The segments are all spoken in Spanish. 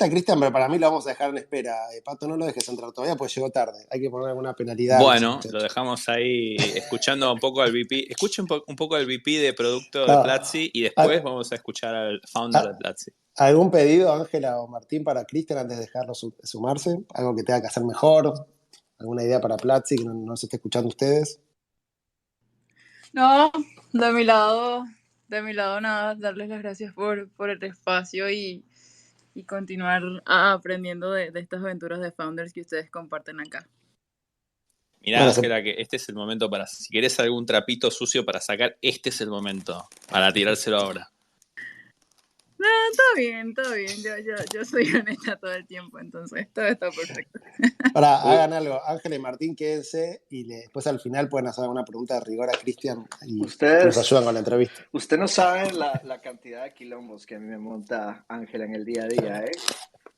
Está Cristian, pero para mí lo vamos a dejar en espera. Pato, no lo dejes entrar todavía, pues llegó tarde. Hay que poner alguna penalidad a ese Bueno, lo muchacho. dejamos ahí escuchando un poco al VP. Escuche un poco al VP de producto de Ah, Platzi y después ¿al- vamos a escuchar al founder de a- Platzi. ¿Algún pedido, Ángela o Martín, para Cristian antes de dejarlo sumarse? ¿Algo que tenga que hacer mejor? ¿Alguna idea para Platzi que no se esté escuchando ustedes? No, de mi lado, de mi lado nada, darles las gracias por el espacio y continuar aprendiendo de estas aventuras de founders que ustedes comparten acá. Mirá, Bueno, Ángela, que este es el momento para, si querés algún trapito sucio para sacar, este es el momento para tirárselo ahora. No, todo bien, todo bien. Yo soy honesta todo el tiempo, entonces todo está perfecto. para Uy, hagan algo. Ángela y Martín, quédense y después al final pueden hacer alguna pregunta de rigor a Cristian y nos ayudan con la entrevista. Usted no sabe la cantidad de quilombos que a mí me monta Ángela en el día a día, ¿eh?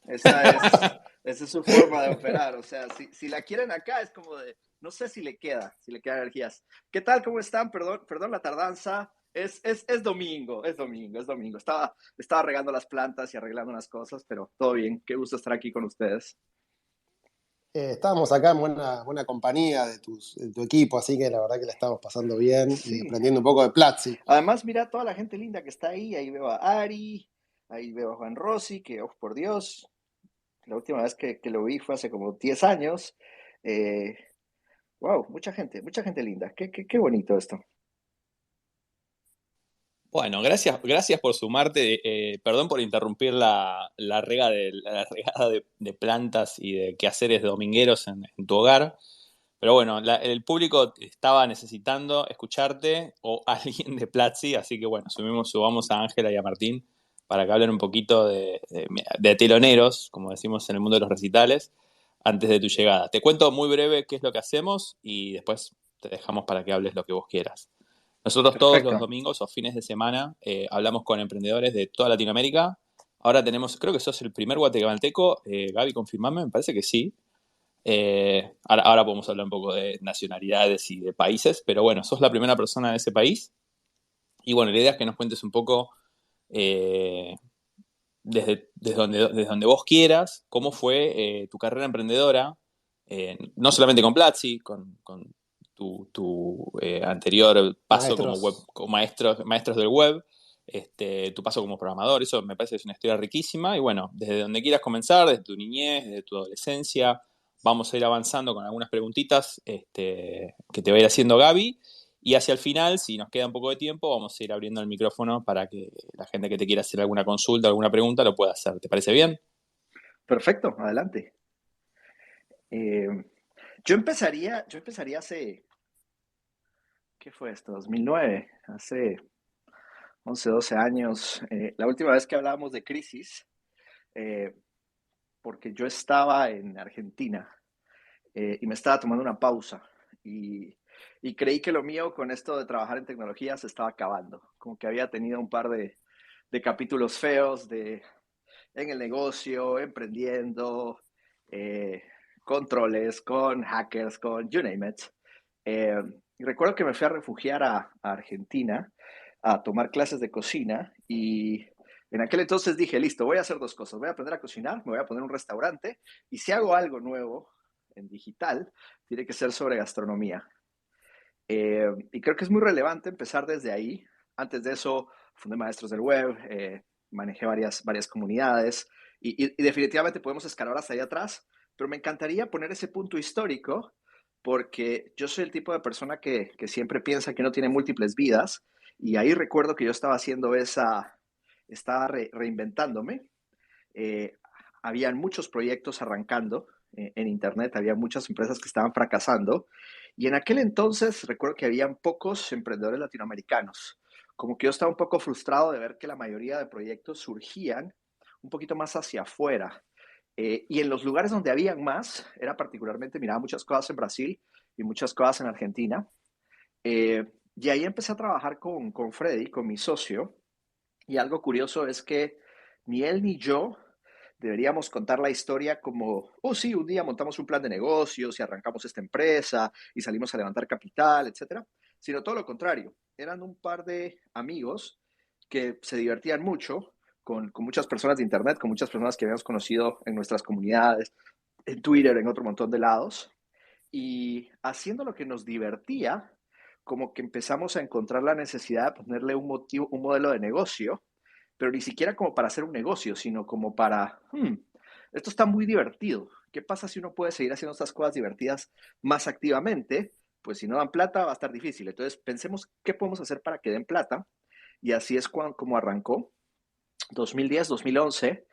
Esa es su forma de operar. O sea, si la quieren acá es como de, no sé si le queda energías. ¿Qué tal? ¿Cómo están? Perdón la tardanza. Es domingo. Estaba regando las plantas y arreglando unas cosas, pero todo bien. Qué gusto estar aquí con ustedes. Estábamos acá en buena compañía de tu equipo, así que la verdad que la estamos pasando bien y Sí. aprendiendo un poco de Platzi. Además, mira toda la gente linda que está ahí. Ahí veo a Ari, ahí veo a Juan Rossi, que, oh, por Dios, la última vez que lo vi fue hace como 10 años. Wow, mucha gente linda. Qué bonito esto. bueno, gracias por sumarte. Perdón por interrumpir la regada de plantas y de quehaceres domingueros en tu hogar. Pero bueno, el público estaba necesitando escucharte o alguien de Platzi, así que bueno, subamos a Ángela y a Martín para que hablen un poquito de teloneros, como decimos en el mundo de los recitales, antes de tu llegada. Te cuento muy breve qué es lo que hacemos y después te dejamos para que hables lo que vos quieras. Nosotros todos los Perfecto. domingos o fines de semana hablamos con emprendedores de toda Latinoamérica. Ahora tenemos, creo que sos el primer guatemalteco, Gaby, confirmame, me parece que sí. Ahora podemos hablar un poco de nacionalidades y de países, pero bueno, sos la primera persona de ese país. Y bueno, la idea es que nos cuentes un poco eh, desde donde vos quieras, cómo fue tu carrera emprendedora, no solamente con Platzi, con tu anterior paso como web, Maestros. como maestros del web, tu paso como programador, eso me parece que es una historia riquísima. Y bueno, desde donde quieras comenzar, desde tu niñez, desde tu adolescencia, vamos a ir avanzando con algunas preguntitas que te va a ir haciendo Gaby. Y hacia el final, si nos queda un poco de tiempo, vamos a ir abriendo el micrófono para que la gente que te quiera hacer alguna consulta, alguna pregunta, lo pueda hacer. ¿Te parece bien? Perfecto, adelante. Eh, yo empezaría hace, ¿qué fue esto? 2009, hace 11, 12 años. La última vez que hablábamos de crisis, eh, porque yo estaba en Argentina y me estaba tomando una pausa y creí que lo mío con esto de trabajar en tecnología se estaba acabando. Como que había tenido un par de capítulos feos en el negocio, emprendiendo, eh, con troles, con hackers, con you name it. Y recuerdo que me fui a refugiar a Argentina a tomar clases de cocina y en aquel entonces dije, listo, voy a hacer dos cosas. Voy a aprender a cocinar, me voy a poner un restaurante y si hago algo nuevo en digital, tiene que ser sobre gastronomía. Y creo que es muy relevante empezar desde ahí. Antes de eso, fundé Maestros del Web, manejé varias comunidades y definitivamente podemos escalar hasta allá atrás, pero me encantaría poner ese punto histórico porque yo soy el tipo de persona que siempre piensa que no tiene múltiples vidas y ahí recuerdo que yo estaba haciendo estaba reinventándome. Eh, Habían muchos proyectos arrancando en Internet, había muchas empresas que estaban fracasando y en aquel entonces recuerdo que habían pocos emprendedores latinoamericanos. Como que yo estaba un poco frustrado de ver que la mayoría de proyectos surgían un poquito más hacia afuera. Y en los lugares donde habían más, era particularmente, miraba muchas cosas en Brasil y muchas cosas en Argentina. Y ahí empecé a trabajar con Freddy, con mi socio, y algo curioso es que ni él ni yo deberíamos contar la historia como, oh sí, un día montamos un plan de negocios y arrancamos esta empresa y salimos a levantar capital, etcétera, sino todo lo contrario. Eran un par de amigos que se divertían mucho, con muchas personas de Internet, con muchas personas que habíamos conocido en nuestras comunidades, en Twitter, en otro montón de lados. Y haciendo lo que nos divertía, como que empezamos a encontrar la necesidad de ponerle un motivo, un modelo de negocio, pero ni siquiera como para hacer un negocio, sino como para, esto está muy divertido. ¿Qué pasa si uno puede seguir haciendo estas cosas divertidas más activamente? Pues si no dan plata va a estar difícil. Entonces pensemos qué podemos hacer para que den plata. Y así es como arrancó. 2010, 2011,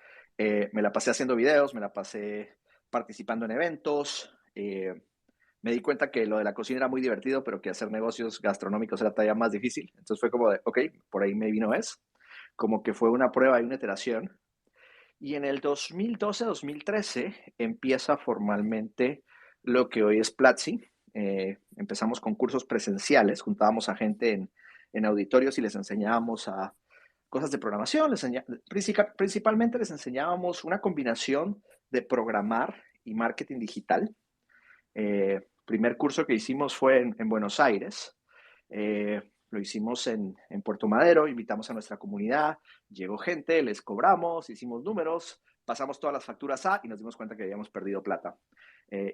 me la pasé haciendo videos, me la pasé participando en eventos. Me di cuenta que lo de la cocina era muy divertido, pero que hacer negocios gastronómicos era todavía más difícil. Entonces fue como de, ok, por ahí me vino es. Como que fue una prueba y una iteración. Y en el 2012-2013 empieza formalmente lo que hoy es Platzi. Empezamos con cursos presenciales, juntábamos a gente en auditorios y les enseñábamos a cosas de programación. Principalmente les enseñábamos una combinación de programar y marketing digital. Primer curso que hicimos fue en Buenos Aires. Lo hicimos en Puerto Madero, invitamos a nuestra comunidad, llegó gente, les cobramos, hicimos números, pasamos todas las facturas y nos dimos cuenta que habíamos perdido plata.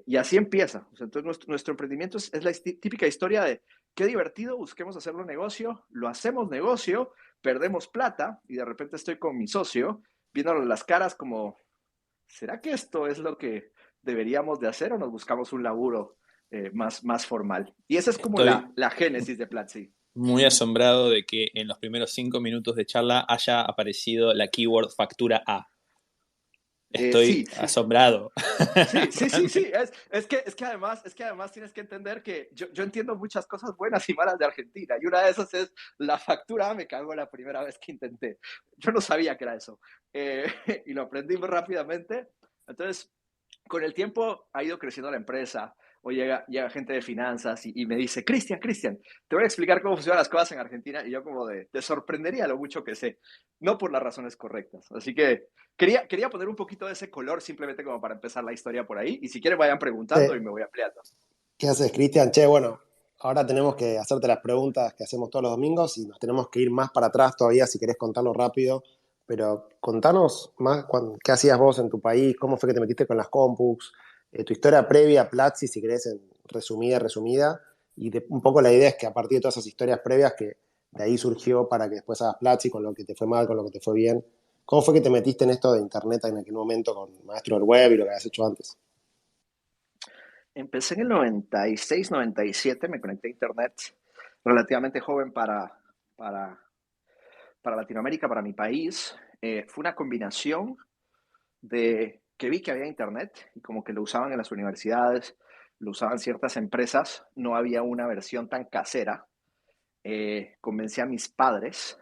Y así empieza. O sea, entonces nuestro emprendimiento es la típica historia de qué divertido, busquemos hacerlo negocio, lo hacemos negocio, perdemos plata y de repente estoy con mi socio viéndole las caras como, ¿será que esto es lo que deberíamos de hacer o nos buscamos un laburo más formal? Y esa es como Estoy la génesis de Platzi. muy asombrado de que en los primeros 5 minutos de charla haya aparecido la keyword factura A. Estoy Sí, sí. asombrado. Sí, sí, sí, sí. Realmente. Es que además tienes que entender que yo entiendo muchas cosas buenas y malas de Argentina. Y una de esas es la factura. Me cagó la primera vez que intenté. Yo no sabía que era eso. Y lo aprendí muy rápidamente. Entonces, con el tiempo ha ido creciendo la empresa. O llega gente de finanzas y me dice, Cristian, te voy a explicar cómo funcionan las cosas en Argentina. Y yo como te sorprendería lo mucho que sé. No por las razones correctas. Así que quería poner un poquito de ese color simplemente como para empezar la historia por ahí. Y si quieren vayan preguntando y me voy ampliando. ¿Qué haces, Cristian? Che, bueno, ahora tenemos que hacerte las preguntas que hacemos todos los domingos y nos tenemos que ir más para atrás todavía si querés contarlo rápido. Pero contanos más qué hacías vos en tu país, cómo fue que te metiste con las compus, tu historia previa a Platzi, si querés, en resumida. Y un poco la idea es que a partir de todas esas historias previas, que de ahí surgió para que después hagas Platzi con lo que te fue mal, con lo que te fue bien. ¿Cómo fue que te metiste en esto de internet en aquel momento con Maestro del Web y lo que habías hecho antes? Empecé en el 96, 97, me conecté a internet relativamente joven para, para Latinoamérica, para mi país. Fue una combinación de que vi que había internet y como que lo usaban en las universidades, lo usaban ciertas empresas, no había una versión tan casera. Convencí a mis padres.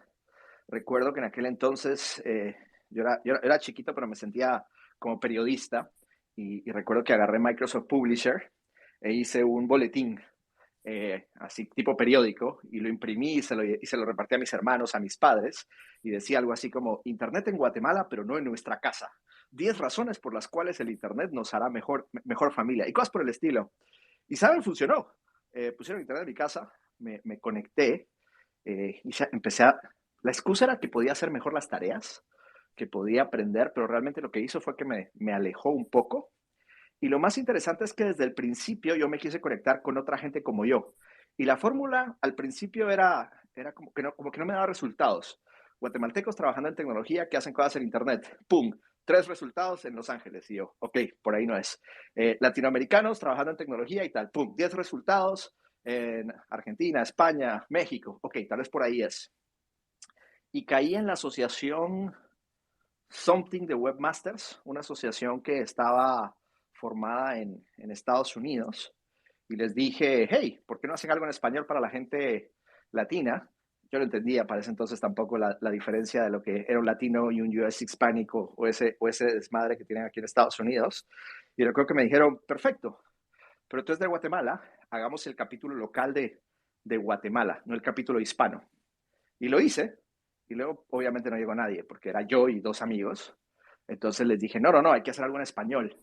Recuerdo que en aquel entonces yo era chiquito, pero me sentía como periodista y recuerdo que agarré Microsoft Publisher e hice un boletín así tipo periódico y lo imprimí y se lo repartí a mis hermanos, a mis padres y decía algo así como Internet en Guatemala, pero no en nuestra casa. 10 razones por las cuales el Internet nos hará mejor familia y cosas por el estilo. Y saben, funcionó. Pusieron Internet en mi casa, me conecté y empecé a... La excusa era que podía hacer mejor las tareas, que podía aprender, pero realmente lo que hizo fue que me alejó un poco. Y lo más interesante es que desde el principio yo me quise conectar con otra gente como yo. Y la fórmula al principio era como que no me daba resultados. Guatemaltecos trabajando en tecnología que hacen cosas en Internet. ¡Pum! 3 resultados en Los Ángeles. Y yo, ok, por ahí no es. Latinoamericanos trabajando en tecnología y tal. ¡Pum! 10 resultados en Argentina, España, México. Ok, tal vez por ahí es. Y caí en la asociación Something de Webmasters, una asociación que estaba formada en Estados Unidos. Y les dije, hey, ¿por qué no hacen algo en español para la gente latina? Yo no entendía para ese entonces tampoco la diferencia de lo que era un latino y un US hispánico o ese desmadre que tienen aquí en Estados Unidos. Y recuerdo que me dijeron, perfecto, pero tú eres de Guatemala, hagamos el capítulo local de Guatemala, no el capítulo hispano. Y lo hice, y luego obviamente no llegó nadie, porque era yo y 2 amigos. Entonces les dije, no, hay que hacer algo en español.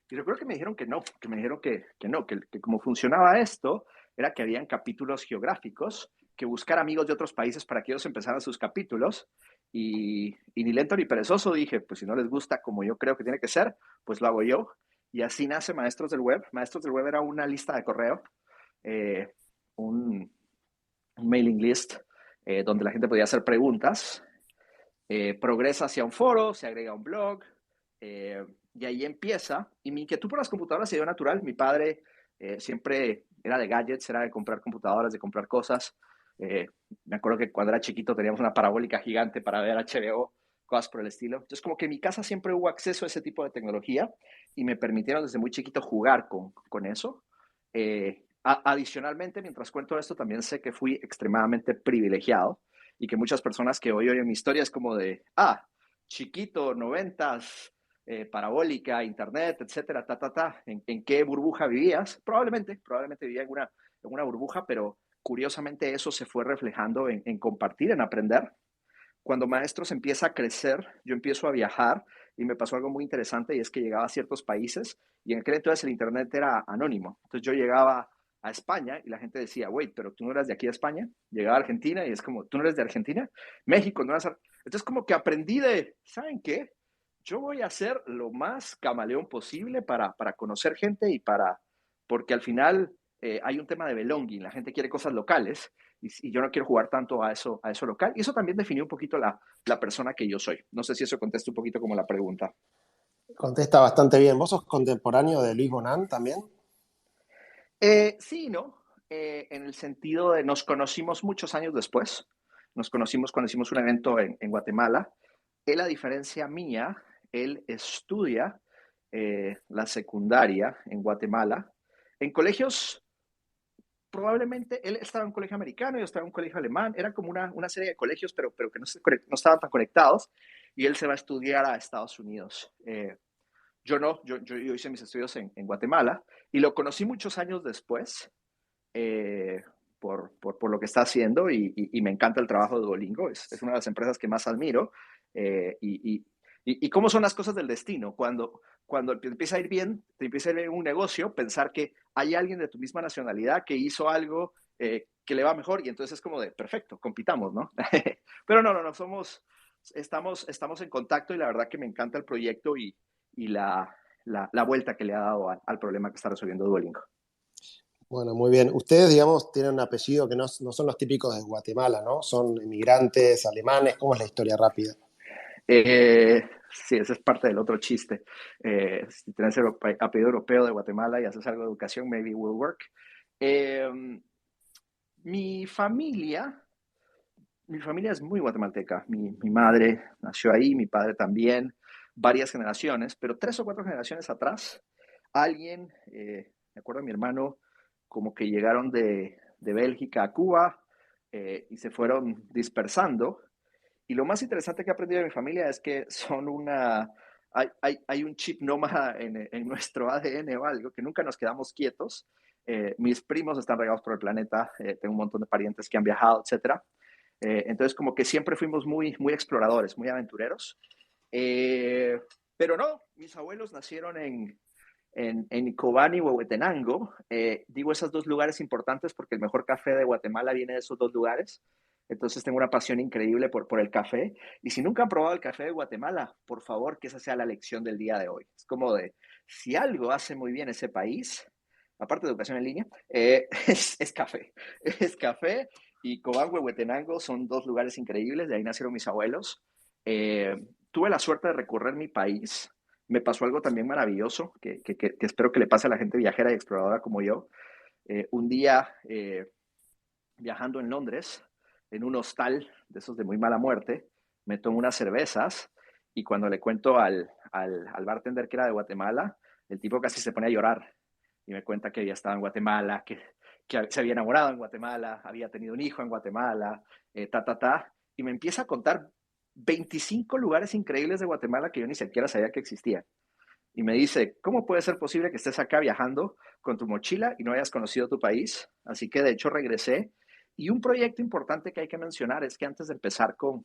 Y recuerdo que me dijeron que no, que me dijeron que no, que como funcionaba esto, era que habían capítulos geográficos, que buscar amigos de otros países para que ellos empezaran sus capítulos, y ni lento ni perezoso dije, pues si no les gusta como yo creo que tiene que ser, pues lo hago yo. Y así nace Maestros del Web. Maestros del Web era una lista de correo, eh, un, un mailing list donde la gente podía hacer preguntas. Progresa hacia un foro, se agrega un blog, y ahí empieza. Y mi inquietud por las computadoras se dio natural. Mi padre siempre era de gadgets, era de comprar computadoras, de comprar cosas. Me acuerdo que cuando era chiquito teníamos una parabólica gigante para ver HBO, cosas por el estilo. Entonces, como que en mi casa siempre hubo acceso a ese tipo de tecnología y me permitieron desde muy chiquito jugar con eso. Adicionalmente, mientras cuento esto, también sé que fui extremadamente privilegiado y que muchas personas que hoy oyen mi historia es como de, chiquito, noventas, parabólica, internet, etcétera, ¿En qué burbuja vivías? Probablemente vivía en una burbuja, pero curiosamente eso se fue reflejando en compartir, en aprender. Cuando Maestros empieza a crecer, yo empiezo a viajar y me pasó algo muy interesante y es que llegaba a ciertos países y en aquel entonces el internet era anónimo. Entonces yo llegaba a España y la gente decía, wait, pero tú no eras de aquí a España. Llegaba a Argentina y es como, tú no eres de Argentina. México, no eras. Entonces como que aprendí ¿saben qué? Yo voy a hacer lo más camaleón posible para conocer gente porque al final hay un tema de belonging, la gente quiere cosas locales y yo no quiero jugar tanto a eso local. Y eso también definió un poquito la persona que yo soy. No sé si eso contesta un poquito como la pregunta. Contesta bastante bien. ¿Vos sos contemporáneo de Luis Bonan también? Sí, ¿no? En el sentido de nos conocimos muchos años después. Nos conocimos cuando hicimos un evento en Guatemala. Él, a diferencia mía, él estudia la secundaria en Guatemala, en colegios. Probablemente él estaba en un colegio americano, yo estaba en un colegio alemán, era como una serie de colegios, pero que no estaban tan conectados, y él se va a estudiar a Estados Unidos. Yo no, yo hice mis estudios en Guatemala, y lo conocí muchos años después, eh, por lo que está haciendo, y me encanta el trabajo de Duolingo, es una de las empresas que más admiro, y cómo son las cosas del destino. Cuando te empieza a ir bien, te empieza a ir bien un negocio, pensar que hay alguien de tu misma nacionalidad que hizo algo que le va mejor, y entonces es como de, perfecto, compitamos, ¿no? Pero no, estamos en contacto, y la verdad que me encanta el proyecto y la vuelta que le ha dado al problema que está resolviendo Duolingo. Bueno, muy bien. Ustedes, digamos, tienen un apellido que no son los típicos de Guatemala, ¿no? Son inmigrantes alemanes. ¿Cómo es la historia rápida? Sí, ese es parte del otro chiste. Si tienes el apellido europeo de Guatemala y haces algo de educación, maybe it will work. Eh, mi familia, mi familia es muy guatemalteca. Mi madre nació ahí, mi padre también, varias generaciones, pero 3 o 4 generaciones atrás, alguien, me acuerdo de mi hermano, como que llegaron de Bélgica a Cuba y se fueron dispersando. Y lo más interesante que he aprendido de mi familia es que hay un chip nómada en nuestro ADN o algo, que nunca nos quedamos quietos. Mis primos están regados por el planeta, tengo un montón de parientes que han viajado, etcétera. Entonces, como que siempre fuimos muy exploradores, muy aventureros. Eh, pero no, mis abuelos nacieron en Cobán y Huehuetenango. Digo esos 2 lugares importantes porque el mejor café de Guatemala viene de esos 2 lugares. Entonces tengo una pasión increíble por el café. Y si nunca han probado el café de Guatemala, por favor, que esa sea la lección del día de hoy. Es como de, si algo hace muy bien ese país, aparte de educación en línea, es café. Es café, y Cobán, Huehuetenango son 2 lugares increíbles. De ahí nacieron mis abuelos. Tuve la suerte de recorrer mi país. Me pasó algo también maravilloso que espero que le pase a la gente viajera y exploradora como yo. Un día, viajando en Londres, en un hostal de esos de muy mala muerte, me tomo unas cervezas, y cuando le cuento al bartender que era de Guatemala, el tipo casi se pone a llorar y me cuenta que había estado en Guatemala, que se había enamorado en Guatemala, había tenido un hijo en Guatemala, y me empieza a contar 25 lugares increíbles de Guatemala que yo ni siquiera sabía que existían. Y me dice, ¿cómo puede ser posible que estés acá viajando con tu mochila y no hayas conocido tu país? Así que de hecho regresé. Y un proyecto importante que hay que mencionar es que antes de empezar con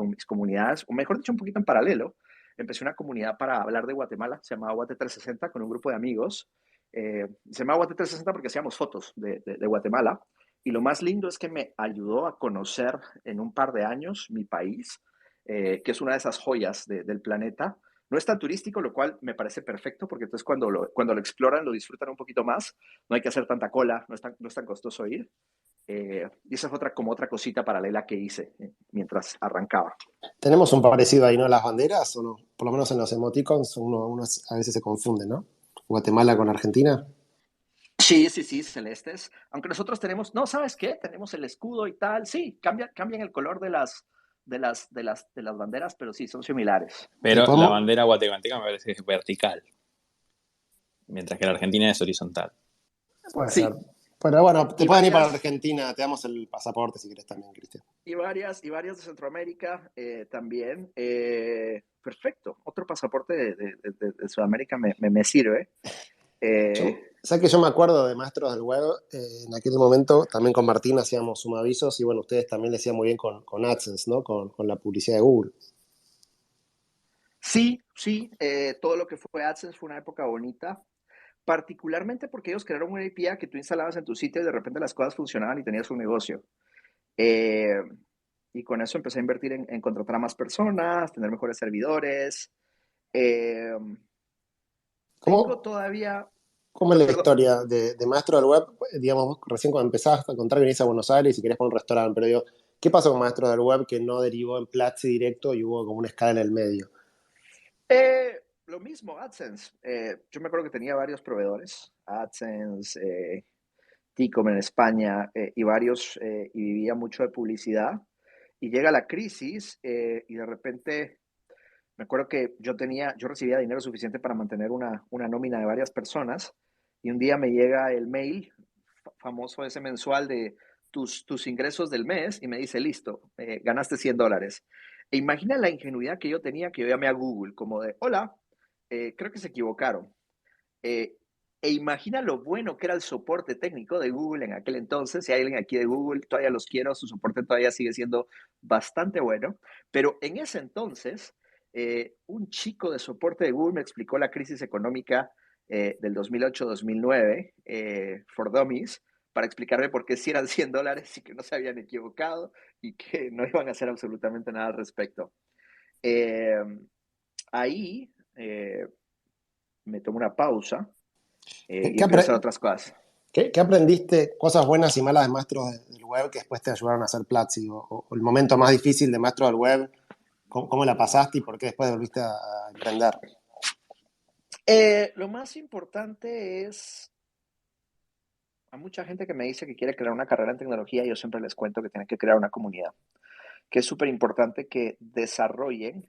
mis comunidades, o mejor dicho, un poquito en paralelo, empecé una comunidad para hablar de Guatemala, se llamaba Guate 360, con un grupo de amigos. Se llamaba Guate 360 porque hacíamos fotos de Guatemala. Y lo más lindo es que me ayudó a conocer en un par de años mi país. que es una de esas joyas del planeta. No es tan turístico, lo cual me parece perfecto, porque entonces cuando lo exploran lo disfrutan un poquito más. No hay que hacer tanta cola, no es tan costoso ir. Y esa fue como otra cosita paralela que hice mientras arrancaba. Tenemos un parecido ahí, ¿no? Las banderas, o no, por lo menos en los emoticons, uno a veces se confunde, ¿no? Guatemala con Argentina. Sí, sí, sí, celestes. Aunque nosotros tenemos, no, ¿sabes qué? Tenemos el escudo y tal. Sí, cambian el color de las banderas, pero sí, son similares. Y Pero la podemos, bandera guatemalteca me parece que es vertical, mientras que la argentina es horizontal. puede ser. Sí, Pero bueno, te y pueden ir para varias, Argentina, te damos el pasaporte si quieres también, Cristian. y varias de Centroamérica también. Perfecto. Otro pasaporte de Sudamérica me sirve. Yo, Eh, sé que yo me acuerdo de Maestros del Web, en aquel momento también con Martín hacíamos sumavisos y bueno, ustedes también le hacían muy bien con AdSense, ¿no? Con la publicidad de Google. sí, sí, todo lo que fue AdSense fue una época bonita. Particularmente porque ellos crearon una API que tú instalabas en tu sitio y de repente las cosas funcionaban y tenías un negocio. Eh, y con eso empecé a invertir en contratar a más personas, tener mejores servidores. Eh, tengo ¿Cómo, todavía, cómo es la perdón, historia de Maestro del Web? Digamos, vos recién cuando empezaste a contar venís a Buenos Aires y querías poner un restaurante, pero digo, ¿qué pasó con Maestros del Web que no derivó en Platzi directo y hubo como una escala en el medio? lo mismo, AdSense. Yo me acuerdo que tenía varios proveedores, AdSense, Ticom en España y varios, y vivía mucho de publicidad. Y llega la crisis y de repente me acuerdo que yo recibía dinero suficiente para mantener una nómina de varias personas y un día me llega el mail famoso ese mensual de tus ingresos del mes y me dice, listo, ganaste $100. E imagina la ingenuidad que yo tenía que yo llamé a Google como de, hola, creo que se equivocaron. Eh, e imagina lo bueno que era el soporte técnico de Google en aquel entonces. Si hay alguien aquí de Google, todavía los quiero, su soporte todavía sigue siendo bastante bueno. Pero en ese entonces, un chico de soporte de Google me explicó la crisis económica del 2008-2009 for Dummies para explicarme por qué si eran $100 y que no se habían equivocado y que no iban a hacer absolutamente nada al respecto. Eh, ahí me tomo una pausa ¿Qué, y qué empiezo a hacer apre- otras cosas. qué aprendiste, cosas buenas y malas de Maestros del Web que después te ayudaron a hacer Platzi? O el momento más difícil de Maestros del Web, ¿cómo la pasaste y por qué después volviste a emprender? Lo más importante es, a mucha gente que me dice que quiere crear una carrera en tecnología, yo siempre les cuento que tienen que crear una comunidad, que es súper importante que desarrollen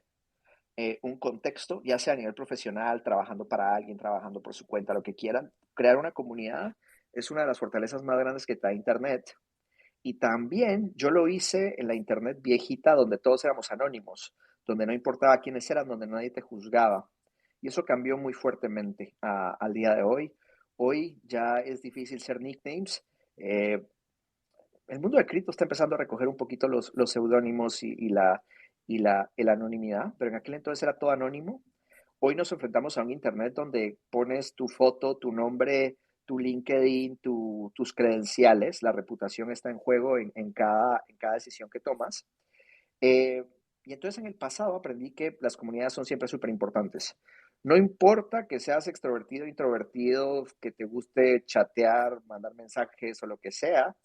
un contexto, ya sea a nivel profesional, trabajando para alguien, trabajando por su cuenta, lo que quieran. Crear una comunidad es una de las fortalezas más grandes que da Internet. Y también yo lo hice en la Internet viejita, donde todos éramos anónimos, donde no importaba quiénes eran, donde nadie te juzgaba. Y eso cambió muy fuertemente al día de hoy. Hoy ya es difícil ser nicknames. Eh, el mundo de cripto está empezando a recoger un poquito los seudónimos y la anonimidad, pero en aquel entonces era todo anónimo. Hoy nos enfrentamos a un Internet donde pones tu foto, tu nombre, tu LinkedIn, tus credenciales, la reputación está en juego en cada decisión que tomas. Eh, y entonces en el pasado aprendí que las comunidades son siempre súper importantes. No importa que seas extrovertido, introvertido, que te guste chatear, mandar mensajes o lo que sea,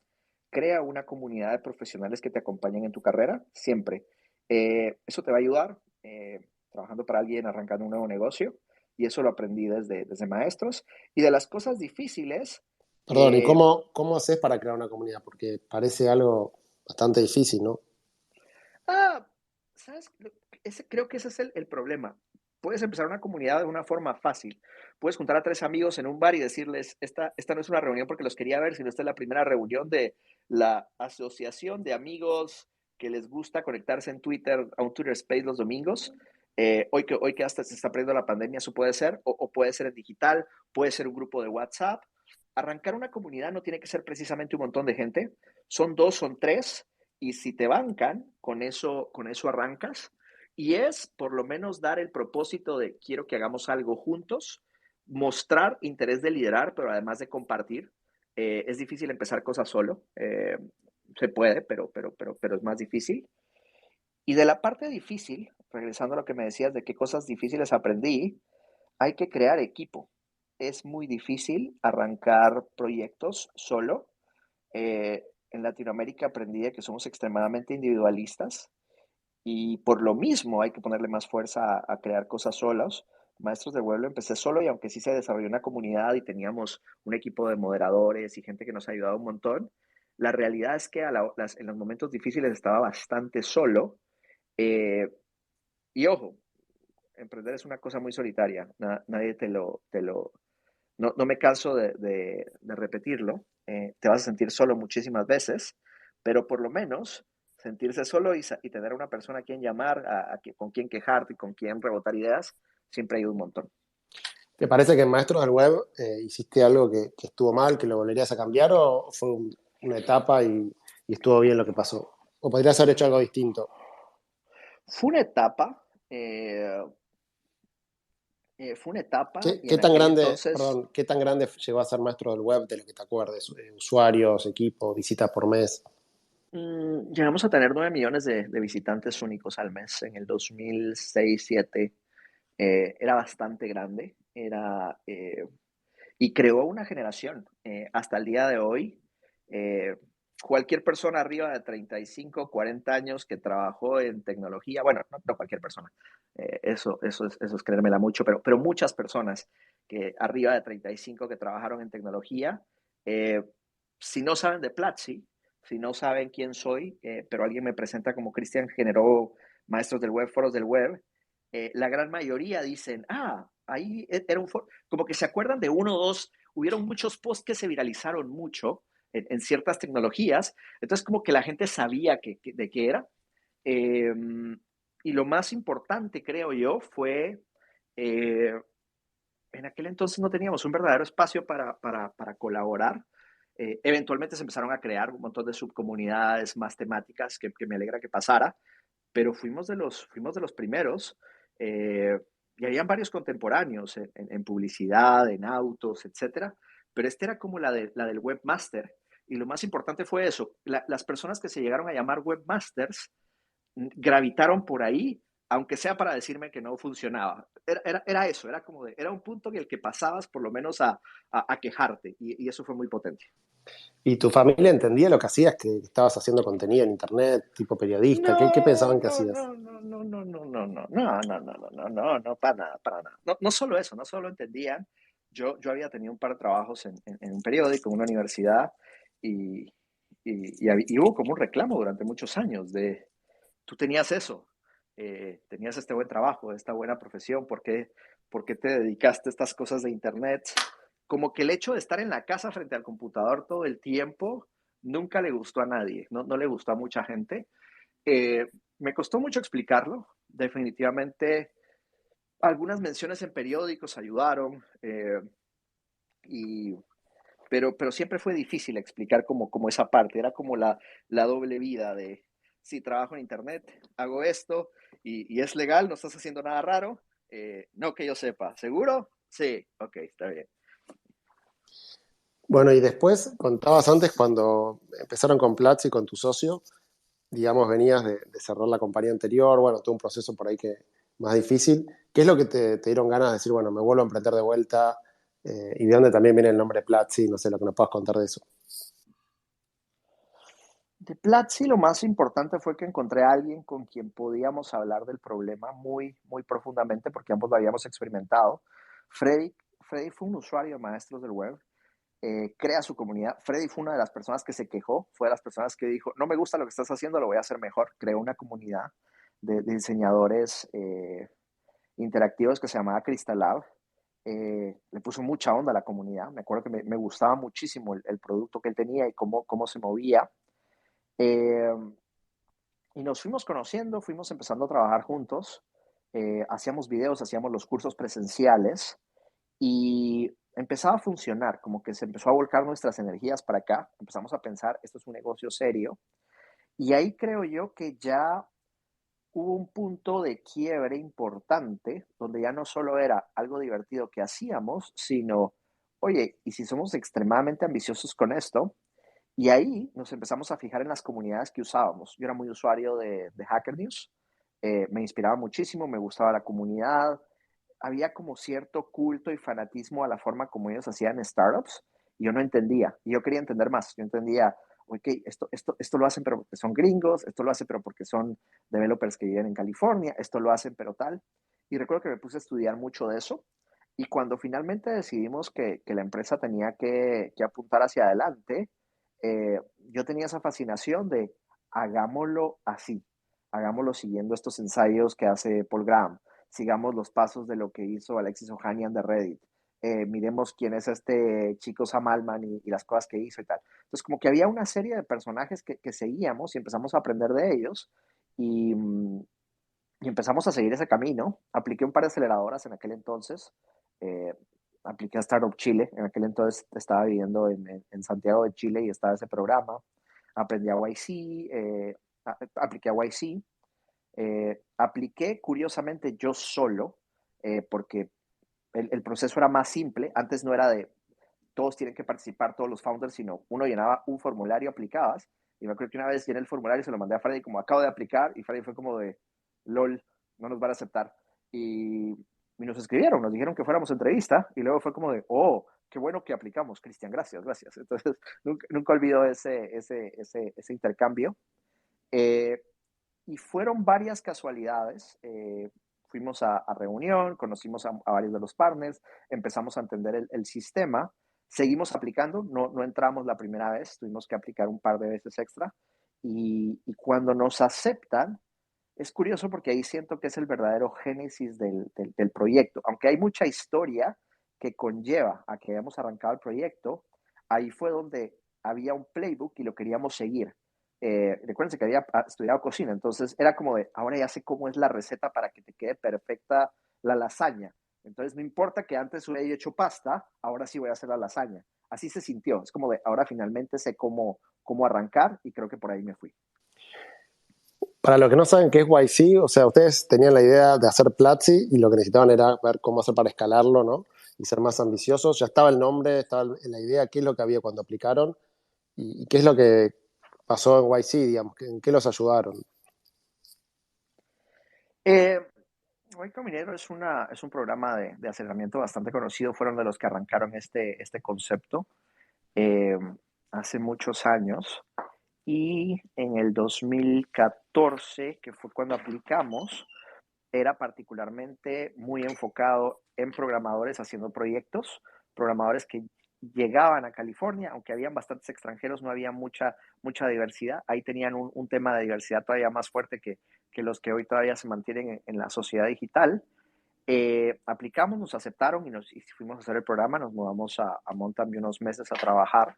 crea una comunidad de profesionales que te acompañen en tu carrera, siempre. Eso te va a ayudar trabajando para alguien, arrancando un nuevo negocio, y eso lo aprendí desde maestros. Y de las cosas difíciles, Perdón, ¿y cómo haces para crear una comunidad? Porque parece algo bastante difícil, ¿no? ah, ¿sabes? Creo que ese es el problema. Puedes empezar una comunidad de una forma fácil. Puedes juntar a 3 amigos en un bar y decirles, esta no es una reunión porque los quería ver, sino esta es la primera reunión de la asociación de amigos que les gusta conectarse en Twitter, a un Twitter Space los domingos. Hoy que hasta se está perdiendo la pandemia, eso puede ser, o puede ser en digital, puede ser un grupo de WhatsApp. Arrancar una comunidad no tiene que ser precisamente un montón de gente. Son dos, son tres, y si te bancan, con eso arrancas. Y es por lo menos dar el propósito de quiero que hagamos algo juntos, mostrar interés de liderar, pero además de compartir. Es difícil empezar cosas solo. Se puede, pero es más difícil. Y de la parte difícil, regresando a lo que me decías de qué cosas difíciles aprendí, hay que crear equipo. Es muy difícil arrancar proyectos solo. En Latinoamérica aprendí de que somos extremadamente individualistas y por lo mismo hay que ponerle más fuerza a crear cosas solos. Maestros del Web lo empecé solo y aunque sí se desarrolló una comunidad y teníamos un equipo de moderadores y gente que nos ha ayudado un montón, la realidad es que en los momentos difíciles estaba bastante solo. eh, y ojo, emprender es una cosa muy solitaria, nadie no me canso de repetirlo, te vas a sentir solo muchísimas veces, pero por lo menos sentirse solo y tener a una persona a quien llamar, con quien quejarte y con quien rebotar ideas, siempre ayuda un montón. ¿Te parece que en Maestros del Web hiciste algo que estuvo mal, que lo volverías a cambiar o fue una etapa y estuvo bien lo que pasó? ¿O podrías haber hecho algo distinto? Fue una etapa, fue una etapa y ¿Qué en tan aquel grande, entonces perdón, qué tan grande llegó a ser Maestros del Web de lo que te acuerdes? Usuarios, equipo, visitas por mes. llegamos a tener 9 millones de visitantes únicos al mes en el 2006-2007. Era bastante grande, y creó una generación. Hasta el día de hoy, eh, cualquier persona arriba de 35, 40 años que trabajó en tecnología, bueno, no cualquier persona, eso es creérmela mucho, pero muchas personas que arriba de 35 que trabajaron en tecnología, eh, si no saben de Platzi, si no saben quién soy, pero alguien me presenta como Cristian generó maestros del web, foros del web, la gran mayoría dicen, ahí era un foro, como que se acuerdan de uno o dos, hubieron muchos posts que se viralizaron mucho en ciertas tecnologías, entonces como que la gente sabía de qué era. Eh, y lo más importante, creo yo, fue, eh, en aquel entonces no teníamos un verdadero espacio para colaborar. Eventualmente se empezaron a crear un montón de subcomunidades más temáticas que me alegra que pasara, pero fuimos de los primeros, eh, y habían varios contemporáneos en publicidad, en autos, etcétera, pero este era como la del webmaster, y lo más importante fue eso, las personas que se llegaron a llamar webmasters gravitaron por ahí, aunque sea para decirme que no funcionaba. Era eso, era un punto en el que pasabas por lo menos a quejarte, y eso fue muy potente. ¿Y tu familia entendía lo que hacías, que estabas haciendo contenido en internet, tipo periodista? ¿Qué No, pensaban que no, hacías? no, no, no, no, no, no, no, no, no, no, no, no, no, no, para nada, para nada. No, no solo eso, no solo entendían. Yo había tenido un par de trabajos en un periódico, en una universidad, y, y hubo como un reclamo durante muchos años de, tú tenías eso, tenías este buen trabajo, esta buena profesión, ¿por qué te dedicaste a estas cosas de internet? Como que el hecho de estar en la casa frente al computador todo el tiempo nunca le gustó a nadie, no le gustó a mucha gente. Me costó mucho explicarlo, definitivamente. Algunas menciones en periódicos ayudaron, y, pero siempre fue difícil explicar como esa parte, era como la doble vida de, si trabajo en internet, hago esto y es legal, no estás haciendo nada raro, no que yo sepa, ¿seguro? Sí, ok, está bien. Bueno, y después contabas antes cuando empezaron con Platzi, con tu socio, digamos, venías de cerrar la compañía anterior, bueno, todo un proceso por ahí que más difícil. ¿Qué es lo que te dieron ganas de decir, bueno, me vuelvo a emprender de vuelta? Y de dónde también viene el nombre Platzi, no sé, lo que nos puedas contar de eso. De Platzi lo más importante fue que encontré a alguien con quien podíamos hablar del problema muy, muy profundamente porque ambos lo habíamos experimentado. Freddy, Freddy fue un usuario de Maestros del Web, crea su comunidad. Freddy fue una de las personas que se quejó, fue de las personas que dijo, no me gusta lo que estás haciendo, lo voy a hacer mejor. Creó una comunidad de diseñadores interactivos que se llamaba Crystal Lab. Le puso mucha onda a la comunidad. Me acuerdo que me gustaba muchísimo el producto que él tenía y cómo se movía. Eh, y nos fuimos conociendo, fuimos empezando a trabajar juntos, hacíamos videos, hacíamos los cursos presenciales y empezaba a funcionar, como que se empezó a volcar nuestras energías para acá, empezamos a pensar, esto es un negocio serio, y ahí creo yo que ya hubo un punto de quiebre importante, donde ya no solo era algo divertido que hacíamos, sino, oye, ¿y si somos extremadamente ambiciosos con esto? Y ahí nos empezamos a fijar en las comunidades que usábamos. Yo era muy usuario de Hacker News. Me inspiraba muchísimo, me gustaba la comunidad, había como cierto culto y fanatismo a la forma como ellos hacían startups, y yo no entendía, y yo quería entender más. Yo entendía, ok, esto lo hacen pero porque son gringos, esto lo hacen pero porque son developers que viven en California, esto lo hacen pero tal. Y recuerdo que me puse a estudiar mucho de eso, y cuando finalmente decidimos que la empresa tenía que apuntar hacia adelante, yo tenía esa fascinación de hagámoslo así, hagámoslo siguiendo estos ensayos que hace Paul Graham, sigamos los pasos de lo que hizo Alexis Ohanian de Reddit, miremos quién es este chico Sam Altman y las cosas que hizo y tal. Entonces, como que había una serie de personajes que seguíamos y empezamos a aprender de ellos y, y empezamos a seguir ese camino. Apliqué un par de aceleradoras en aquel entonces. eh, Apliqué a Startup Chile. En aquel entonces estaba viviendo en Santiago de Chile y estaba ese programa. Aprendí a YC, apliqué a YC. Apliqué curiosamente yo solo, porque el proceso era más simple. Antes no era de todos tienen que participar, todos los founders, sino uno llenaba un formulario, aplicabas. Y me acuerdo que una vez llené el formulario y se lo mandé a Freddy como acabo de aplicar, y Freddy fue como de LOL, no nos van a aceptar. Y nos escribieron, nos dijeron que fuéramos a entrevista, y luego fue como de, oh, qué bueno que aplicamos, Cristian, gracias, gracias. Entonces, nunca olvido ese intercambio. Eh, y fueron varias casualidades. Fuimos a reunión, conocimos a varios de los partners, empezamos a entender el sistema, seguimos aplicando, no entramos la primera vez, tuvimos que aplicar un par de veces extra, y cuando nos aceptan, es curioso porque ahí siento que es el verdadero génesis del proyecto. Aunque hay mucha historia que conlleva a que hayamos arrancado el proyecto, ahí fue donde había un playbook y lo queríamos seguir. Recuérdense que había estudiado cocina, entonces era como de, ahora ya sé cómo es la receta para que te quede perfecta la lasaña. Entonces no importa que antes hubiera hecho pasta, ahora sí voy a hacer la lasaña. Así se sintió, es como de, ahora finalmente sé cómo arrancar, y creo que por ahí me fui. Para los que no saben qué es YC, o sea, ustedes tenían la idea de hacer Platzi y lo que necesitaban era ver cómo hacer para escalarlo, ¿no? Y ser más ambiciosos. Ya estaba el nombre, estaba la idea, qué es lo que había cuando aplicaron y qué es lo que pasó en YC, digamos, en qué los ayudaron. Eh, Hoy Caminero es un programa de aceleramiento bastante conocido, fueron de los que arrancaron este concepto eh, hace muchos años, y en el 2014, que fue cuando aplicamos, era particularmente muy enfocado en programadores haciendo proyectos, programadores que llegaban a California, aunque habían bastantes extranjeros, no había mucha diversidad. Ahí tenían un tema de diversidad todavía más fuerte que los que hoy todavía se mantienen en la sociedad digital. Aplicamos, nos aceptaron y fuimos a hacer el programa, nos mudamos a Monterrey unos meses a trabajar.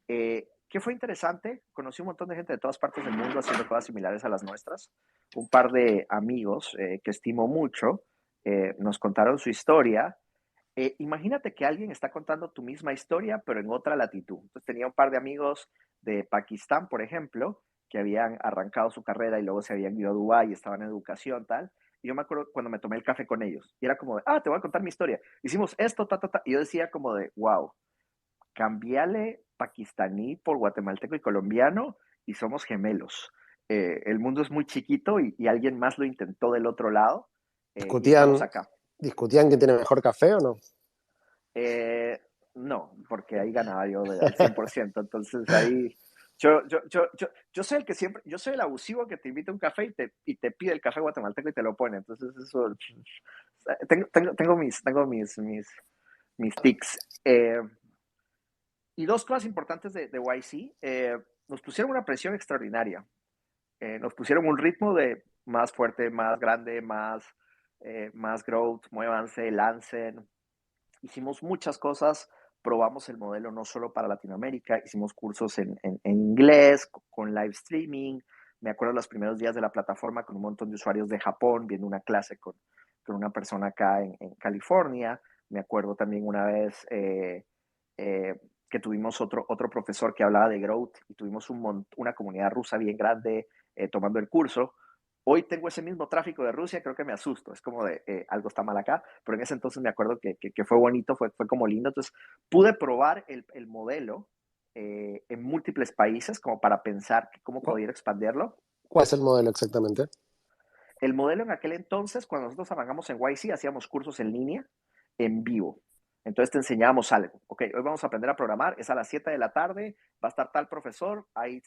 ¿Qué fue interesante? Conocí un montón de gente de todas partes del mundo haciendo cosas similares a las nuestras. Un par de amigos que estimo mucho nos contaron su historia. Imagínate que alguien está contando tu misma historia, pero en otra latitud. Entonces tenía un par de amigos de Pakistán, por ejemplo, que habían arrancado su carrera y luego se habían ido a Dubái y estaban en educación, tal. Y yo me acuerdo cuando me tomé el café con ellos. Y era como de, te voy a contar mi historia. Hicimos esto, ta, ta, ta. Y yo decía como de, wow, cambiale pakistaní por guatemalteco y colombiano y somos gemelos. El mundo es muy chiquito y alguien más lo intentó del otro lado, y estamos ¿Discutían, acá. discutían quién tiene mejor café o no? Eh, no, porque ahí ganaba yo al 100%. Entonces ahí yo soy el que siempre, yo soy el abusivo que te invita a un café y te pide el café guatemalteco y te lo pone. Entonces eso, tengo mis tics. Y dos cosas importantes de YC. Nos pusieron una presión extraordinaria. Nos pusieron un ritmo de más fuerte, más grande, más growth, muévanse, lancen. Hicimos muchas cosas, probamos el modelo no solo para Latinoamérica, hicimos cursos en inglés, con live streaming. Me acuerdo los primeros días de la plataforma con un montón de usuarios de Japón viendo una clase con una persona acá en California. Me acuerdo también una vez eh, que tuvimos otro profesor que hablaba de growth y tuvimos una comunidad rusa bien grande tomando el curso. Hoy tengo ese mismo tráfico de Rusia, creo que me asusto, es como de algo está mal acá, pero en ese entonces me acuerdo que fue bonito, fue como lindo. Entonces pude probar el modelo en múltiples países como para pensar cómo ¿Cuál poder expandirlo. cuál es el modelo exactamente? El modelo en aquel entonces, cuando nosotros arrancamos en YC, hacíamos cursos en línea, en vivo. Entonces te enseñábamos algo. Ok, hoy vamos a aprender a programar, es a las 7 de la tarde, va a estar tal profesor, hay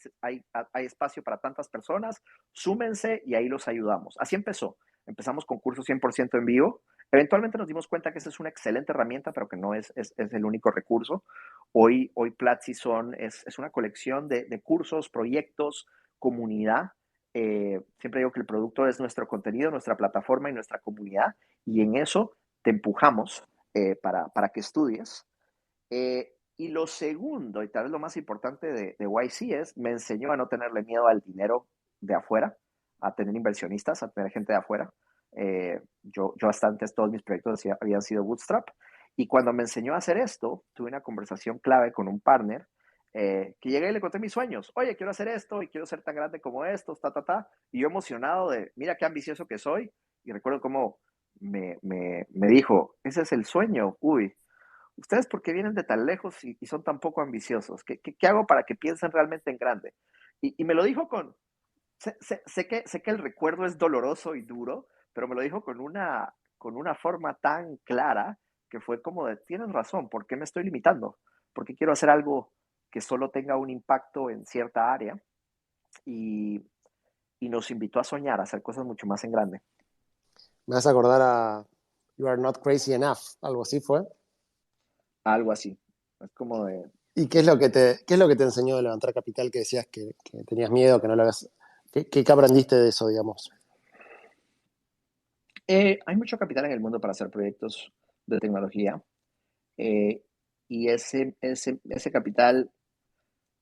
espacio para tantas personas, súmense y ahí los ayudamos. Así empezó. Empezamos con cursos 100% en vivo. Eventualmente nos dimos cuenta que esa es una excelente herramienta, pero que no es el único recurso. Hoy Platzi es una colección de cursos, proyectos, comunidad. Siempre digo que el producto es nuestro contenido, nuestra plataforma y nuestra comunidad, y en eso te empujamos para que estudies. Y lo segundo, y tal vez lo más importante de YC es, me enseñó a no tenerle miedo al dinero de afuera, a tener inversionistas, a tener gente de afuera. Yo hasta antes todos mis proyectos habían sido bootstrap, y cuando me enseñó a hacer esto, tuve una conversación clave con un partner que llegué y le conté mis sueños. Oye, quiero hacer esto y quiero ser tan grande como estos, y yo emocionado de, mira qué ambicioso que soy, y recuerdo cómo me dijo, ese es el sueño, uy, ¿ustedes por qué vienen de tan lejos y son tan poco ambiciosos? ¿Qué hago para que piensen realmente en grande? Y me lo dijo sé que el recuerdo es doloroso y duro, pero me lo dijo con una forma tan clara que fue como de, tienes razón, ¿por qué me estoy limitando? ¿Por qué quiero hacer algo que solo tenga un impacto en cierta área? Y, y nos invitó a soñar, a hacer cosas mucho más en grande. Me vas a acordar a You Are Not Crazy Enough, algo así fue. Algo así. Es como de, ¿Y qué es lo que te enseñó de levantar capital que decías que tenías miedo, que no lo hagas? ¿Qué aprendiste de eso, digamos? hay mucho capital en el mundo para hacer proyectos de tecnología, eh, y ese capital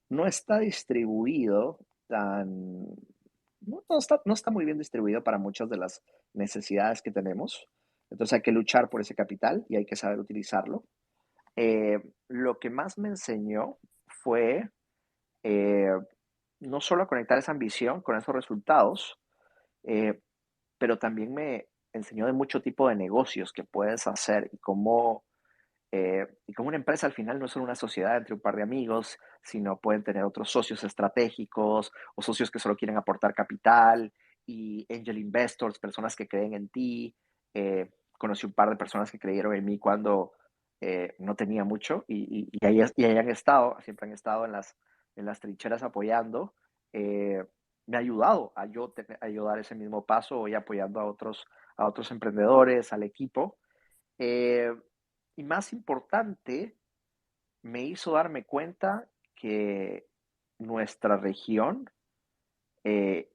no está distribuido tan, no está muy bien distribuido para muchas de las necesidades que tenemos. Entonces hay que luchar por ese capital y hay que saber utilizarlo. Lo que más me enseñó fue eh, no solo a conectar esa ambición con esos resultados, eh, pero también me enseñó de mucho tipo de negocios que puedes hacer y cómo una empresa al final no es solo una sociedad entre un par de amigos, sino pueden tener otros socios estratégicos o socios que solo quieren aportar capital y angel investors, personas que creen en ti. Conocí un par de personas que creyeron en mí cuando no tenía mucho y ahí han estado, siempre han estado en las trincheras apoyando. Eh, Me ha ayudado a yo dar ese mismo paso y apoyando a otros emprendedores, al equipo. Eh, y más importante, me hizo darme cuenta que nuestra región eh,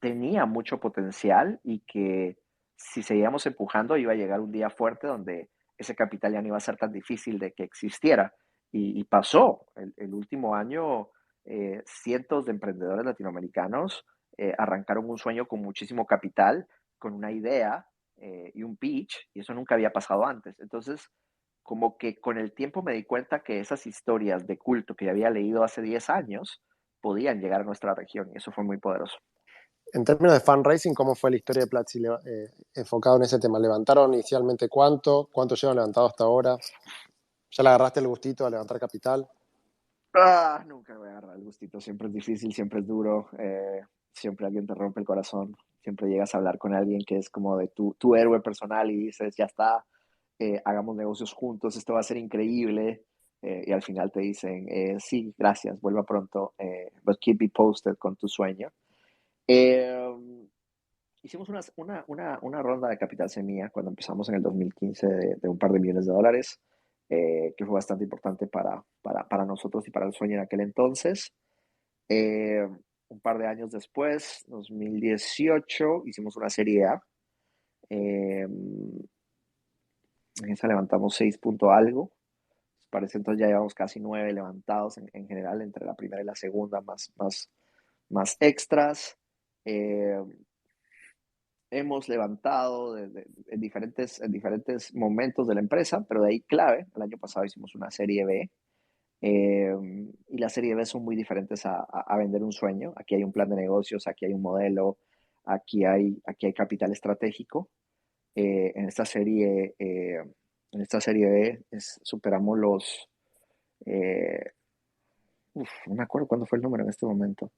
tenía mucho potencial y que si seguíamos empujando iba a llegar un día fuerte donde ese capital ya no iba a ser tan difícil de que existiera. Y pasó. El último año, cientos de emprendedores latinoamericanos arrancaron un sueño con muchísimo capital, con una idea y un pitch, y eso nunca había pasado antes. Entonces, como que con el tiempo me di cuenta que esas historias de culto que había leído hace 10 años podían llegar a nuestra región y eso fue muy poderoso. En términos de fundraising, ¿cómo fue la historia de Platzi enfocado en ese tema? ¿Levantaron inicialmente cuánto? ¿Cuánto llevan levantado hasta ahora? ¿Ya le agarraste el gustito a levantar capital? Nunca voy a agarrar el gustito, siempre es difícil, siempre es duro, siempre alguien te rompe el corazón, siempre llegas a hablar con alguien que es como de tu héroe personal y dices, ya está, hagamos negocios juntos, esto va a ser increíble, y al final te dicen, sí, gracias, vuelva pronto, but keep me posted con tu sueño. Eh, Hicimos una ronda de capital semilla cuando empezamos en el 2015 de un par de millones de dólares, que fue bastante importante para nosotros y para el sueño en aquel entonces. Eh, un par de años después, 2018, hicimos una serie A. Eh, en esa levantamos 6 punto algo. Para ese entonces ya llevamos casi 9 levantados en general, entre la primera y la segunda, más extras. Eh, Hemos levantado en diferentes momentos de la empresa, pero de ahí clave, el año pasado hicimos una serie B, eh, y las serie B son muy diferentes a vender un sueño. Aquí hay un plan de negocios, aquí hay un modelo, aquí hay capital estratégico. En en esta serie B superamos eh, no me acuerdo cuándo fue el número en este momento,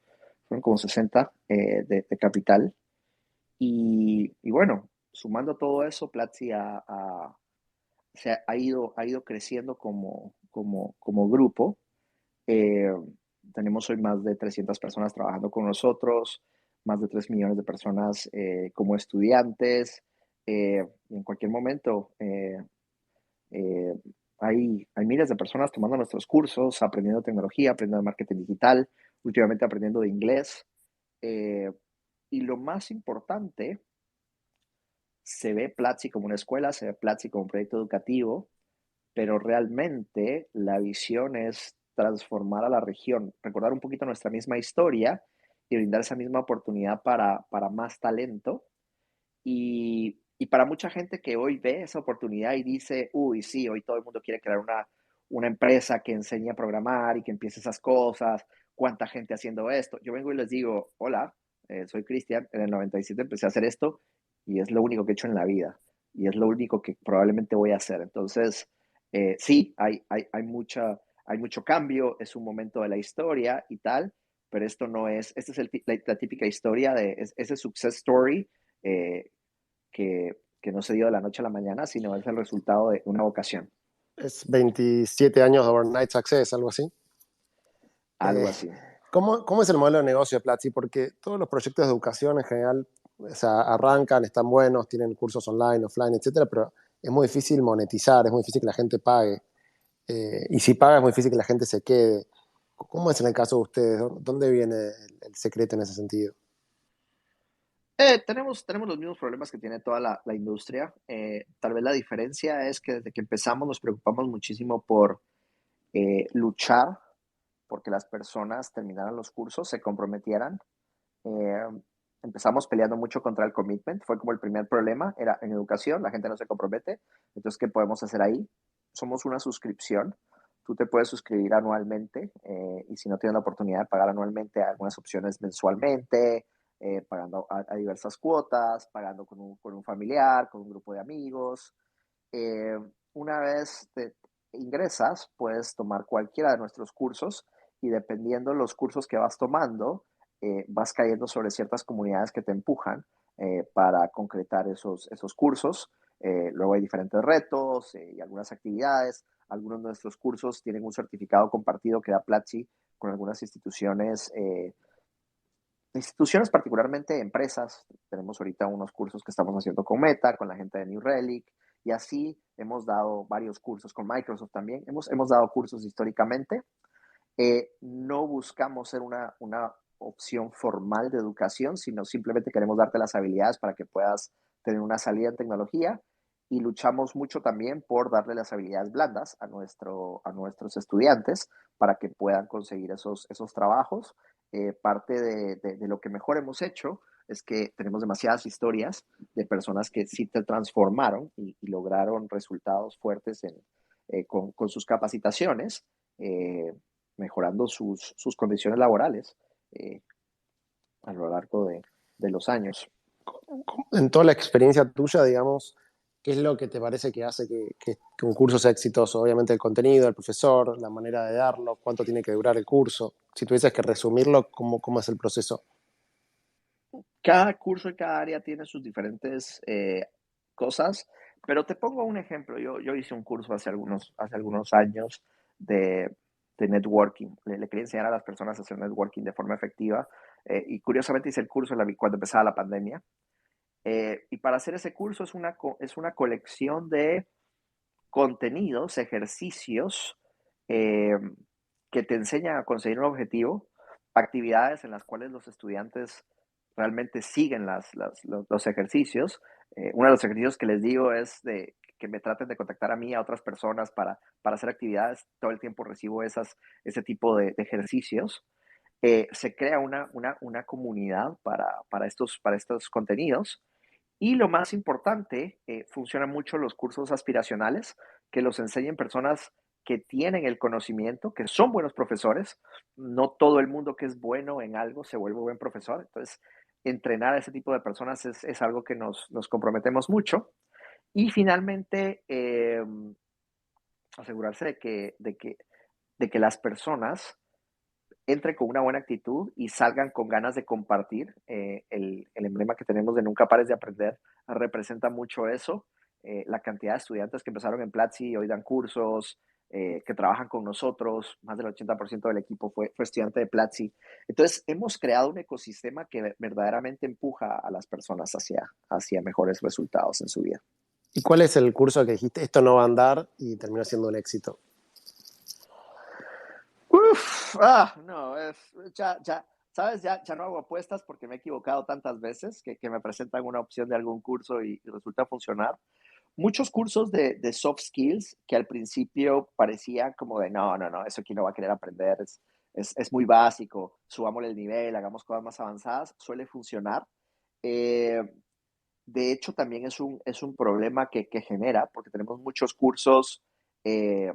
fueron como 60 de capital. Y bueno, sumando todo eso, Platzi ha ido creciendo como grupo. Eh, Tenemos hoy más de 300 personas trabajando con nosotros, más de 3 millones de personas como estudiantes. Y en cualquier momento eh, hay miles de personas tomando nuestros cursos, aprendiendo tecnología, aprendiendo marketing digital, últimamente aprendiendo de inglés. Eh, y lo más importante, se ve Platzi como una escuela, se ve Platzi como un proyecto educativo, pero realmente la visión es transformar a la región, recordar un poquito nuestra misma historia y brindar esa misma oportunidad para más talento. Y para mucha gente que hoy ve esa oportunidad y dice, uy, sí, hoy todo el mundo quiere crear una empresa que enseñe a programar y que empiece esas cosas, cuánta gente haciendo esto. Yo vengo y les digo, hola, soy Cristian, en el 97 empecé a hacer esto y es lo único que he hecho en la vida y es lo único que probablemente voy a hacer. Entonces, sí, hay mucho cambio, es un momento de la historia y tal, pero esto no es, esta es la típica historia de ese success story eh, que no se dio de la noche a la mañana, sino es el resultado de una vocación, Es 27 años de Overnight Success, algo así. algo Eh, así. ¿Cómo es el modelo de negocio de Platzi? Porque todos los proyectos de educación en general, o sea, arrancan, están buenos, tienen cursos online, offline, etcétera, pero es muy difícil monetizar, es muy difícil que la gente pague. Y si paga, es muy difícil que la gente se quede. ¿Cómo es en el caso de ustedes? ¿Dónde viene el secreto en ese sentido? Tenemos los mismos problemas que tiene toda la industria. Tal vez la diferencia es que desde que empezamos nos preocupamos muchísimo por luchar porque las personas terminaran los cursos, se comprometieran. Eh, Empezamos peleando mucho contra el commitment, fue como el primer problema, era en educación, la gente no se compromete, entonces, ¿qué podemos hacer ahí? Somos una suscripción, tú te puedes suscribir anualmente y si no tienes la oportunidad de pagar anualmente, hay algunas opciones mensualmente, pagando a diversas cuotas, pagando con un familiar, con un grupo de amigos. Eh, una vez te ingresas, puedes tomar cualquiera de nuestros cursos y dependiendo de los cursos que vas tomando, vas cayendo sobre ciertas comunidades que te empujan para concretar esos cursos. Luego hay diferentes retos y algunas actividades. Algunos de nuestros cursos tienen un certificado compartido que da Platzi con algunas instituciones, particularmente empresas. Tenemos ahorita unos cursos que estamos haciendo con Meta, con la gente de New Relic, y así hemos dado varios cursos con Microsoft también. Hemos dado cursos históricamente. No buscamos ser una opción formal de educación, sino simplemente queremos darte las habilidades para que puedas tener una salida en tecnología y luchamos mucho también por darle las habilidades blandas a nuestros estudiantes para que puedan conseguir esos trabajos. Parte de lo que mejor hemos hecho es que tenemos demasiadas historias de personas que sí te transformaron y lograron resultados fuertes con sus capacitaciones. Mejorando sus condiciones laborales eh, a lo largo de los años. En toda la experiencia tuya, digamos, ¿qué es lo que te parece que hace que un curso sea exitoso? Obviamente el contenido, el profesor, la manera de darlo, cuánto tiene que durar el curso. Si tuvieses que resumirlo, ¿cómo es el proceso? Cada curso y cada área tiene sus diferentes cosas, pero te pongo un ejemplo. Yo hice un curso hace algunos años de, de networking. Le quería enseñar a las personas a hacer networking de forma efectiva y curiosamente hice el curso cuando empezaba la pandemia. Y para hacer ese curso es una colección de contenidos, ejercicios eh, que te enseñan a conseguir un objetivo, actividades en las cuales los estudiantes realmente siguen los ejercicios. Uno de los ejercicios que les digo es que me traten de contactar a mí, a otras personas para hacer actividades. Todo el tiempo recibo ese tipo de ejercicios. Se crea una comunidad para estos contenidos y lo más importante, funcionan mucho los cursos aspiracionales, que los enseñen personas que tienen el conocimiento, que son buenos profesores. No todo el mundo que es bueno en algo se vuelve buen profesor. Entonces, entrenar a ese tipo de personas es algo que nos comprometemos mucho. Y finalmente, asegurarse de que las personas entren con una buena actitud y salgan con ganas de compartir. El emblema que tenemos de Nunca Pares de Aprender representa mucho eso. La cantidad de estudiantes que empezaron en Platzi y hoy dan cursos, que trabajan con nosotros, más del 80% del equipo fue estudiante de Platzi. Entonces, hemos creado un ecosistema que verdaderamente empuja a las personas hacia mejores resultados en su vida. ¿Y cuál es el curso que dijiste, esto no va a andar y terminó siendo un éxito? No, sabes, ya no hago apuestas porque me he equivocado tantas veces que me presentan una opción de algún curso y resulta funcionar. Muchos cursos de soft skills que al principio parecían como de no, eso aquí no va a querer aprender, es muy básico, subámosle el nivel, hagamos cosas más avanzadas, suele funcionar. Eh, de hecho, también es un problema que genera porque tenemos muchos cursos eh,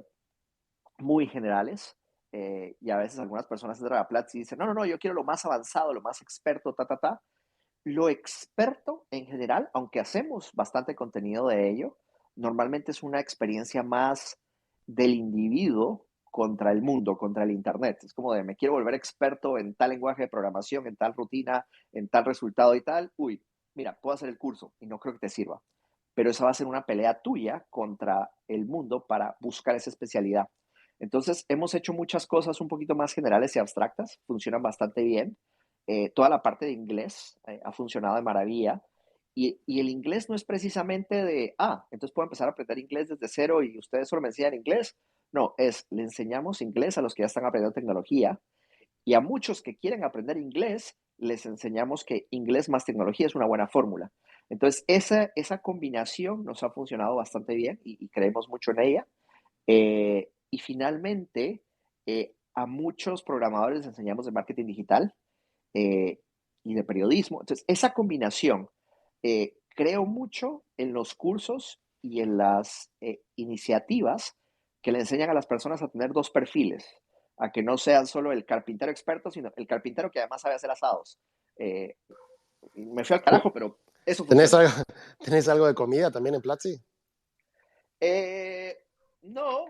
muy generales. Y a veces algunas personas entran a Platzi y dicen, no, yo quiero lo más avanzado, lo más experto, ta. Lo experto en general, aunque hacemos bastante contenido de ello, normalmente es una experiencia más del individuo contra el mundo, contra el Internet. Es como de, me quiero volver experto en tal lenguaje de programación, en tal rutina, en tal resultado y tal. Uy, mira, puedo hacer el curso y no creo que te sirva. Pero esa va a ser una pelea tuya contra el mundo para buscar esa especialidad. Entonces, hemos hecho muchas cosas un poquito más generales y abstractas, funcionan bastante bien. Toda la parte de inglés ha funcionado de maravilla. Y el inglés no es precisamente de, entonces puedo empezar a aprender inglés desde cero y ustedes solo me enseñan inglés. No, le enseñamos inglés a los que ya están aprendiendo tecnología y a muchos que quieren aprender inglés, les enseñamos que inglés más tecnología es una buena fórmula. Entonces, esa combinación nos ha funcionado bastante bien y creemos mucho en ella. Y finalmente, a muchos programadores les enseñamos de marketing digital eh, y de periodismo. Entonces, esa combinación, creo mucho en los cursos y en las iniciativas que le enseñan a las personas a tener dos perfiles, a que no sean solo el carpintero experto, sino el carpintero que además sabe hacer asados. Eh, Me fui al carajo, pero eso ¿Tenés funciona. algo, ¿tenés algo de comida también en Platzi? Eh, no,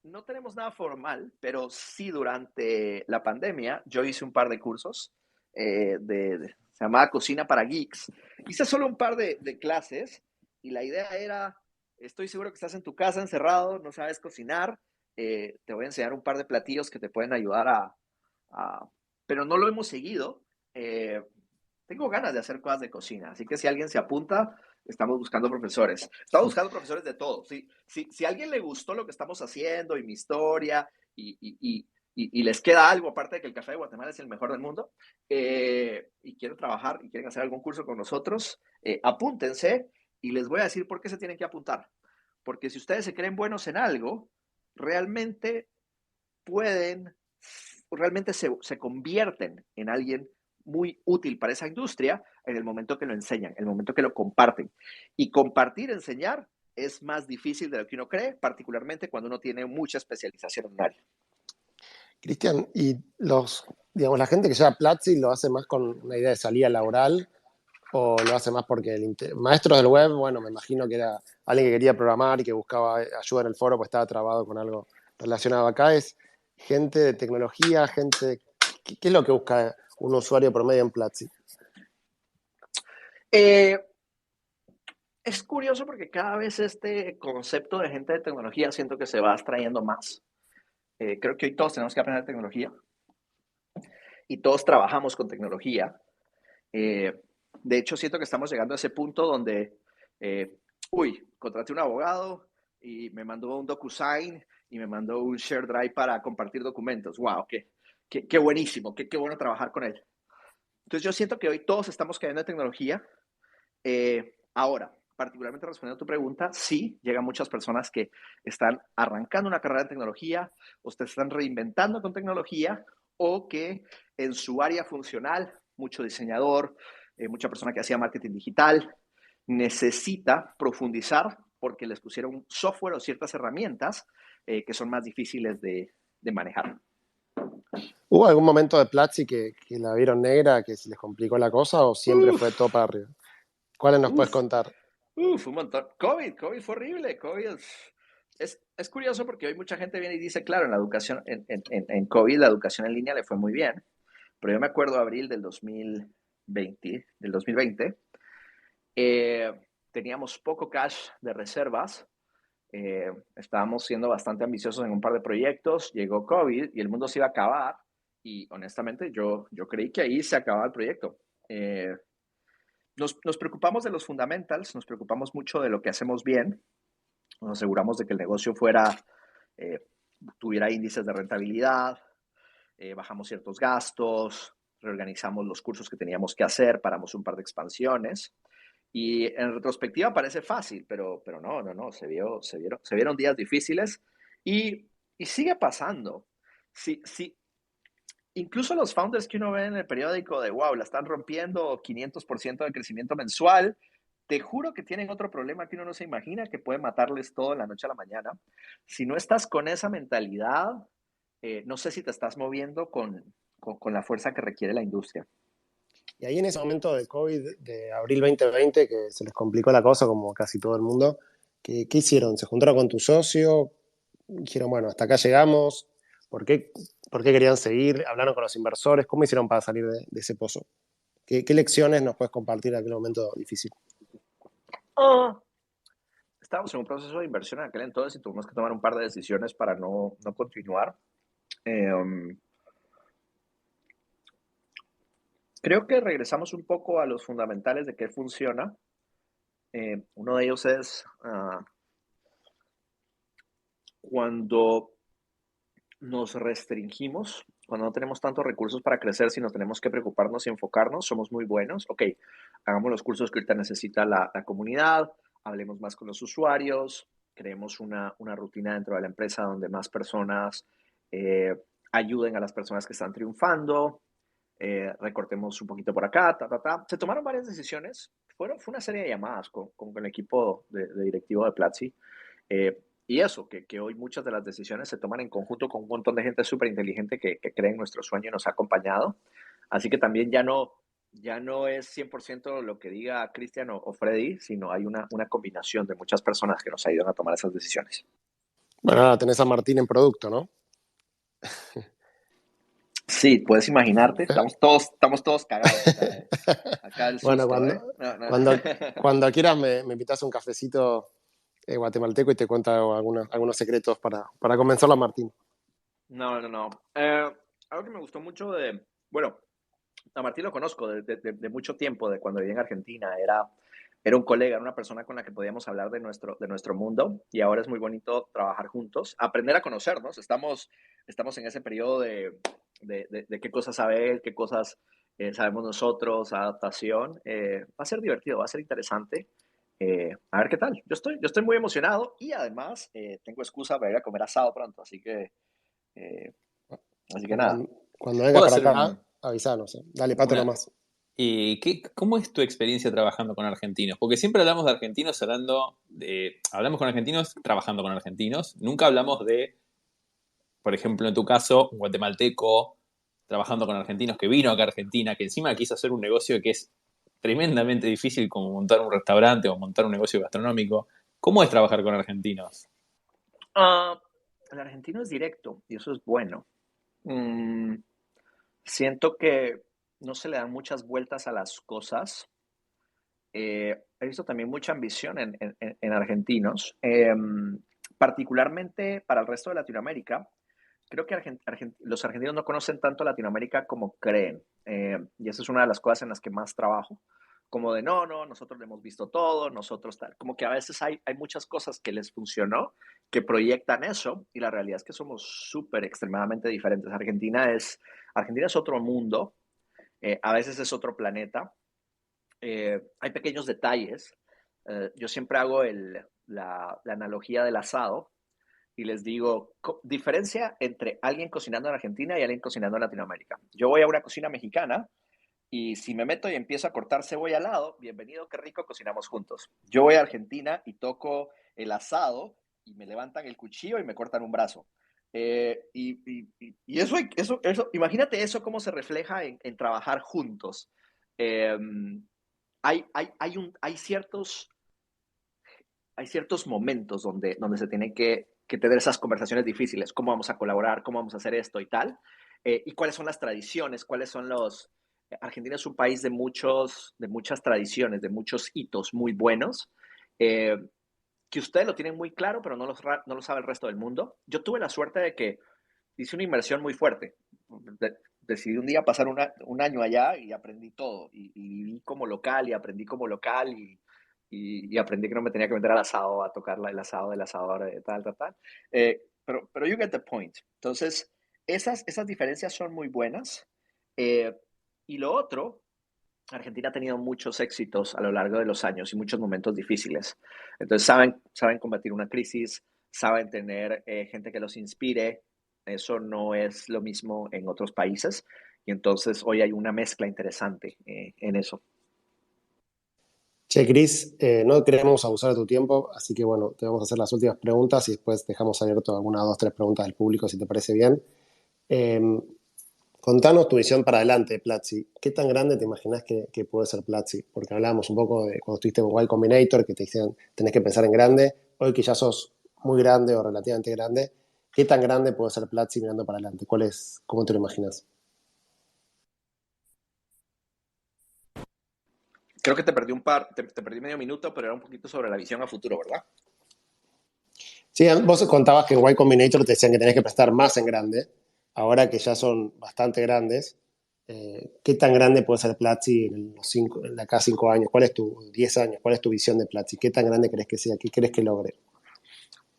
no tenemos nada formal, pero sí durante la pandemia yo hice un par de cursos se llamaba Cocina para Geeks. Hice solo un par de clases y la idea era, estoy seguro que estás en tu casa encerrado, no sabes cocinar, te voy a enseñar un par de platillos que te pueden ayudar pero no lo hemos seguido. Eh, Tengo ganas de hacer cosas de cocina, así que si alguien se apunta, estamos buscando profesores. Estamos buscando profesores de todo. Si a alguien le gustó lo que estamos haciendo y mi historia y les queda algo, aparte de que el café de Guatemala es el mejor del mundo, y quieren trabajar y quieren hacer algún curso con nosotros, apúntense y les voy a decir por qué se tienen que apuntar. Porque si ustedes se creen buenos en algo, realmente pueden, realmente se convierten en alguien muy útil para esa industria en el momento que lo enseñan, en el momento que lo comparten. Y compartir, enseñar, es más difícil de lo que uno cree, particularmente cuando uno tiene mucha especialización en un área. Cristian, y digamos, la gente que lleva Platzi lo hace más con una idea de salida laboral o lo hace más porque maestros del web, bueno, me imagino que era alguien que quería programar y que buscaba ayuda en el foro porque estaba trabado con algo relacionado. Acá es gente de tecnología, ¿qué es lo que busca un usuario promedio en Platzi? Es curioso porque cada vez este concepto de gente de tecnología siento que se va abstrayendo más. Creo que hoy todos tenemos que aprender tecnología y todos trabajamos con tecnología. De hecho, siento que estamos llegando a ese punto donde, contraté un abogado y me mandó un DocuSign y me mandó un Share Drive para compartir documentos. ¡Wow! ¡Qué buenísimo! ¡Qué bueno trabajar con él! Entonces, yo siento que hoy todos estamos cayendo en tecnología. Ahora, particularmente respondiendo a tu pregunta, sí, llegan muchas personas que están arrancando una carrera en tecnología o se están reinventando con tecnología o que en su área funcional, mucho diseñador, mucha persona que hacía marketing digital, necesita profundizar porque les pusieron software o ciertas herramientas que son más difíciles de manejar. ¿Hubo algún momento de Platzi que la vieron negra, que se les complicó la cosa o siempre fue todo para arriba? ¿Cuáles nos puedes contar? Un montón. COVID fue horrible. COVID es curioso porque hoy mucha gente viene y dice, claro, en la educación, en COVID, la educación en línea le fue muy bien, pero yo me acuerdo de abril del 2020, eh, teníamos poco cash de reservas, estábamos siendo bastante ambiciosos en un par de proyectos, llegó COVID y el mundo se iba a acabar y honestamente yo creí que ahí se acababa el proyecto. Nos preocupamos de los fundamentals, nos preocupamos mucho de lo que hacemos bien, nos aseguramos de que el negocio eh, tuviera índices de rentabilidad, bajamos ciertos gastos, reorganizamos los cursos que teníamos que hacer, paramos un par de expansiones. Y en retrospectiva parece fácil, pero no, se vieron días difíciles y sigue pasando. Sí, incluso los founders que uno ve en el periódico de, wow, la están rompiendo 500% de crecimiento mensual, te juro que tienen otro problema que uno no se imagina, que puede matarles todo en la noche a la mañana. Si no estás con esa mentalidad, no sé si te estás moviendo con la fuerza que requiere la industria. Y ahí en ese momento de COVID, de abril 2020, que se les complicó la cosa como casi todo el mundo, ¿qué hicieron? ¿Se juntaron con tu socio? Dijeron, bueno, hasta acá llegamos. ¿Por qué querían seguir? ¿Hablaron con los inversores? ¿Cómo hicieron para salir de ese pozo? ¿Qué lecciones nos puedes compartir en aquel momento difícil? Estábamos en un proceso de inversión en aquel entonces y tuvimos que tomar un par de decisiones para no continuar. Creo que regresamos un poco a los fundamentales de qué funciona. Uno de ellos es cuando nos restringimos, cuando no tenemos tantos recursos para crecer, sino tenemos que preocuparnos y enfocarnos, somos muy buenos. Ok, hagamos los cursos que ahorita necesita la comunidad, hablemos más con los usuarios, creemos una rutina dentro de la empresa donde más personas ayuden a las personas que están triunfando, recortemos un poquito por acá, Se tomaron varias decisiones, fue una serie de llamadas con el equipo de directivo de Platzi. Y eso, que hoy muchas de las decisiones se toman en conjunto con un montón de gente súper inteligente que cree en nuestro sueño y nos ha acompañado. Así que también ya no es 100% lo que diga Cristian o Freddy, sino hay una combinación de muchas personas que nos ayudan a tomar esas decisiones. Bueno, ahora tenés a Martín en producto, ¿no? Sí, puedes imaginarte, estamos todos cagados acá del Bueno, susto, cuando quieras me invitas a un cafecito guatemalteco y te cuento algunos secretos para convencerlo a Martín. No. Algo que me gustó mucho bueno, a Martín lo conozco de mucho tiempo, de cuando vivía en Argentina. Era un colega, era una persona con la que podíamos hablar de nuestro mundo y ahora es muy bonito trabajar juntos, aprender a conocernos. Estamos en ese periodo de qué cosas sabe él, qué cosas sabemos nosotros, adaptación. Va a ser divertido, va a ser interesante. A ver qué tal. Yo estoy muy emocionado y además tengo excusa para ir a comer asado pronto, así que Bueno, nada. cuando vengas ¿Puedo para hacer acá, avisanos. Dale, Pato, nomás. ¿Cómo es tu experiencia trabajando con argentinos? Porque siempre hablamos de argentinos hablamos con argentinos trabajando con argentinos. Nunca hablamos de, por ejemplo, en tu caso, un guatemalteco trabajando con argentinos que vino acá a Argentina, que encima quiso hacer un negocio que es tremendamente difícil como montar un restaurante o montar un negocio gastronómico. ¿Cómo es trabajar con argentinos? El argentino es directo y eso es bueno. Siento que no se le dan muchas vueltas a las cosas. He visto también mucha ambición en argentinos, particularmente para el resto de Latinoamérica. Creo que los argentinos no conocen tanto Latinoamérica como creen. Y esa es una de las cosas en las que más trabajo. Como de, no, nosotros lo hemos visto todo, nosotros tal. Como que a veces hay muchas cosas que les funcionó, que proyectan eso, y la realidad es que somos súper extremadamente diferentes. Argentina es otro mundo, a veces es otro planeta. Hay pequeños detalles. Yo siempre hago la analogía del asado y les digo, diferencia entre alguien cocinando en Argentina y alguien cocinando en Latinoamérica. Yo voy a una cocina mexicana y si me meto y empiezo a cortar cebolla al lado, bienvenido, qué rico, cocinamos juntos. Yo voy a Argentina y toco el asado y me levantan el cuchillo y me cortan un brazo. Y eso, imagínate eso cómo se refleja en trabajar juntos. Eh, hay ciertos hay ciertos momentos donde se tienen que tener esas conversaciones difíciles. ¿Cómo vamos a colaborar? ¿Cómo vamos a hacer esto y tal? ¿Y cuáles son las tradiciones? ¿Cuáles son los... Argentina es un país de muchas tradiciones, de muchos hitos muy buenos, eh, que ustedes lo tienen muy claro, pero no lo sabe el resto del mundo. Yo tuve la suerte de que hice una inversión muy fuerte. Decidí un día pasar un año allá y aprendí todo. Y viví como local y aprendí como local y aprendí que no me tenía que meter al asado a tocar el asado del asador, tal, tal, tal. Pero you get the point. Entonces, esas diferencias son muy buenas. Eh, y lo otro, Argentina ha tenido muchos éxitos a lo largo de los años y muchos momentos difíciles. Entonces, saben combatir una crisis, saben tener gente que los inspire. Eso no es lo mismo en otros países. Y entonces hoy hay una mezcla interesante en eso. Che, Cris, no queremos abusar de tu tiempo, así que bueno, te vamos a hacer las últimas preguntas y después dejamos abierto algunas, dos, tres preguntas del público, si te parece bien. Eh, Contanos tu visión para adelante de Platzi. ¿Qué tan grande te imaginas que puede ser Platzi? Porque hablábamos un poco de cuando estuviste en Y Combinator, que te decían tenés que pensar en grande. Hoy que ya sos muy grande o relativamente grande, ¿qué tan grande puede ser Platzi mirando para adelante? ¿Cómo te lo imaginas? Creo que te perdí medio minuto, pero era un poquito sobre la visión a futuro, ¿verdad? Sí, vos contabas que en Y Combinator te decían que tenés que prestar más en grande. Ahora que ya son bastante grandes, ¿qué tan grande puede ser Platzi en de acá a 5 años? ¿Cuál es tu 10 años? ¿Cuál es tu visión de Platzi? ¿Qué tan grande crees que sea? ¿Qué crees que logre?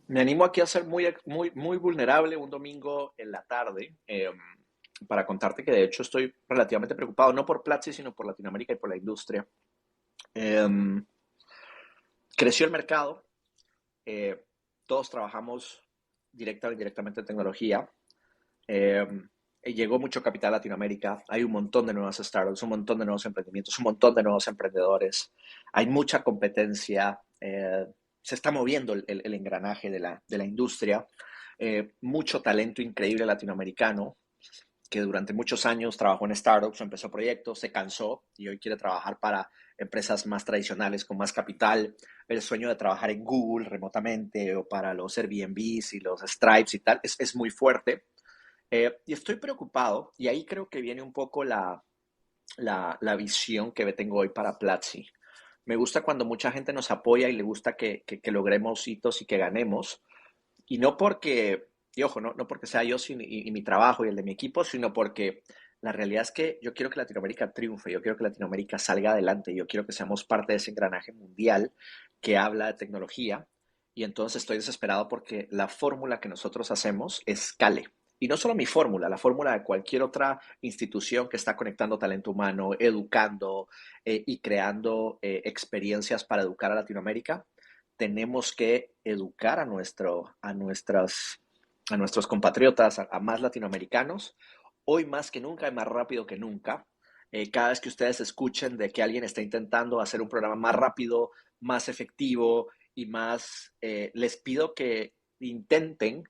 Me animo aquí a ser muy vulnerable un domingo en la tarde para contarte que de hecho estoy relativamente preocupado, no por Platzi, sino por Latinoamérica y por la industria. Eh, Creció el mercado, eh, todos trabajamos directa o indirectamente en tecnología. Eh, Llegó mucho capital a Latinoamérica, hay un montón de nuevas startups, un montón de nuevos emprendimientos, un montón de nuevos emprendedores, hay mucha competencia, se está moviendo el engranaje de la industria, mucho talento increíble latinoamericano que durante muchos años trabajó en startups, empezó proyectos, se cansó y hoy quiere trabajar para empresas más tradicionales con más capital. El sueño de trabajar en Google remotamente o para los Airbnbs y los Stripes y tal es muy fuerte. Y estoy preocupado, y ahí creo que viene un poco la visión que tengo hoy para Platzi. Me gusta cuando mucha gente nos apoya y le gusta que logremos hitos y que ganemos, y no porque, y ojo, no porque sea yo y mi trabajo y el de mi equipo, sino porque la realidad es que yo quiero que Latinoamérica triunfe, yo quiero que Latinoamérica salga adelante, yo quiero que seamos parte de ese engranaje mundial que habla de tecnología, y entonces estoy desesperado porque la fórmula que nosotros hacemos escale. Y no solo mi fórmula, la fórmula de cualquier otra institución que está conectando talento humano, educando y creando experiencias para educar a Latinoamérica. Tenemos que educar a nuestros compatriotas, a más latinoamericanos, hoy más que nunca y más rápido que nunca. Cada vez que ustedes escuchen de que alguien está intentando hacer un programa más rápido, más efectivo y más, les pido que intenten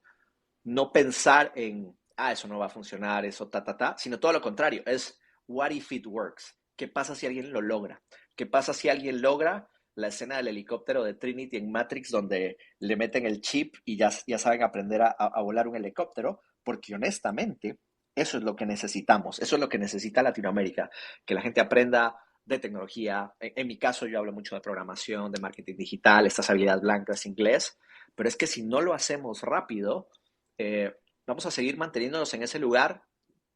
no pensar en, eso no va a funcionar, eso sino todo lo contrario, es what if it works? ¿Qué pasa si alguien lo logra? ¿Qué pasa si alguien logra la escena del helicóptero de Trinity en Matrix donde le meten el chip y ya saben aprender a volar un helicóptero? Porque honestamente, eso es lo que necesitamos, eso es lo que necesita Latinoamérica, que la gente aprenda de tecnología. En mi caso, yo hablo mucho de programación, de marketing digital, estas habilidades blancas, inglés, pero es que si no lo hacemos rápido, vamos a seguir manteniéndonos en ese lugar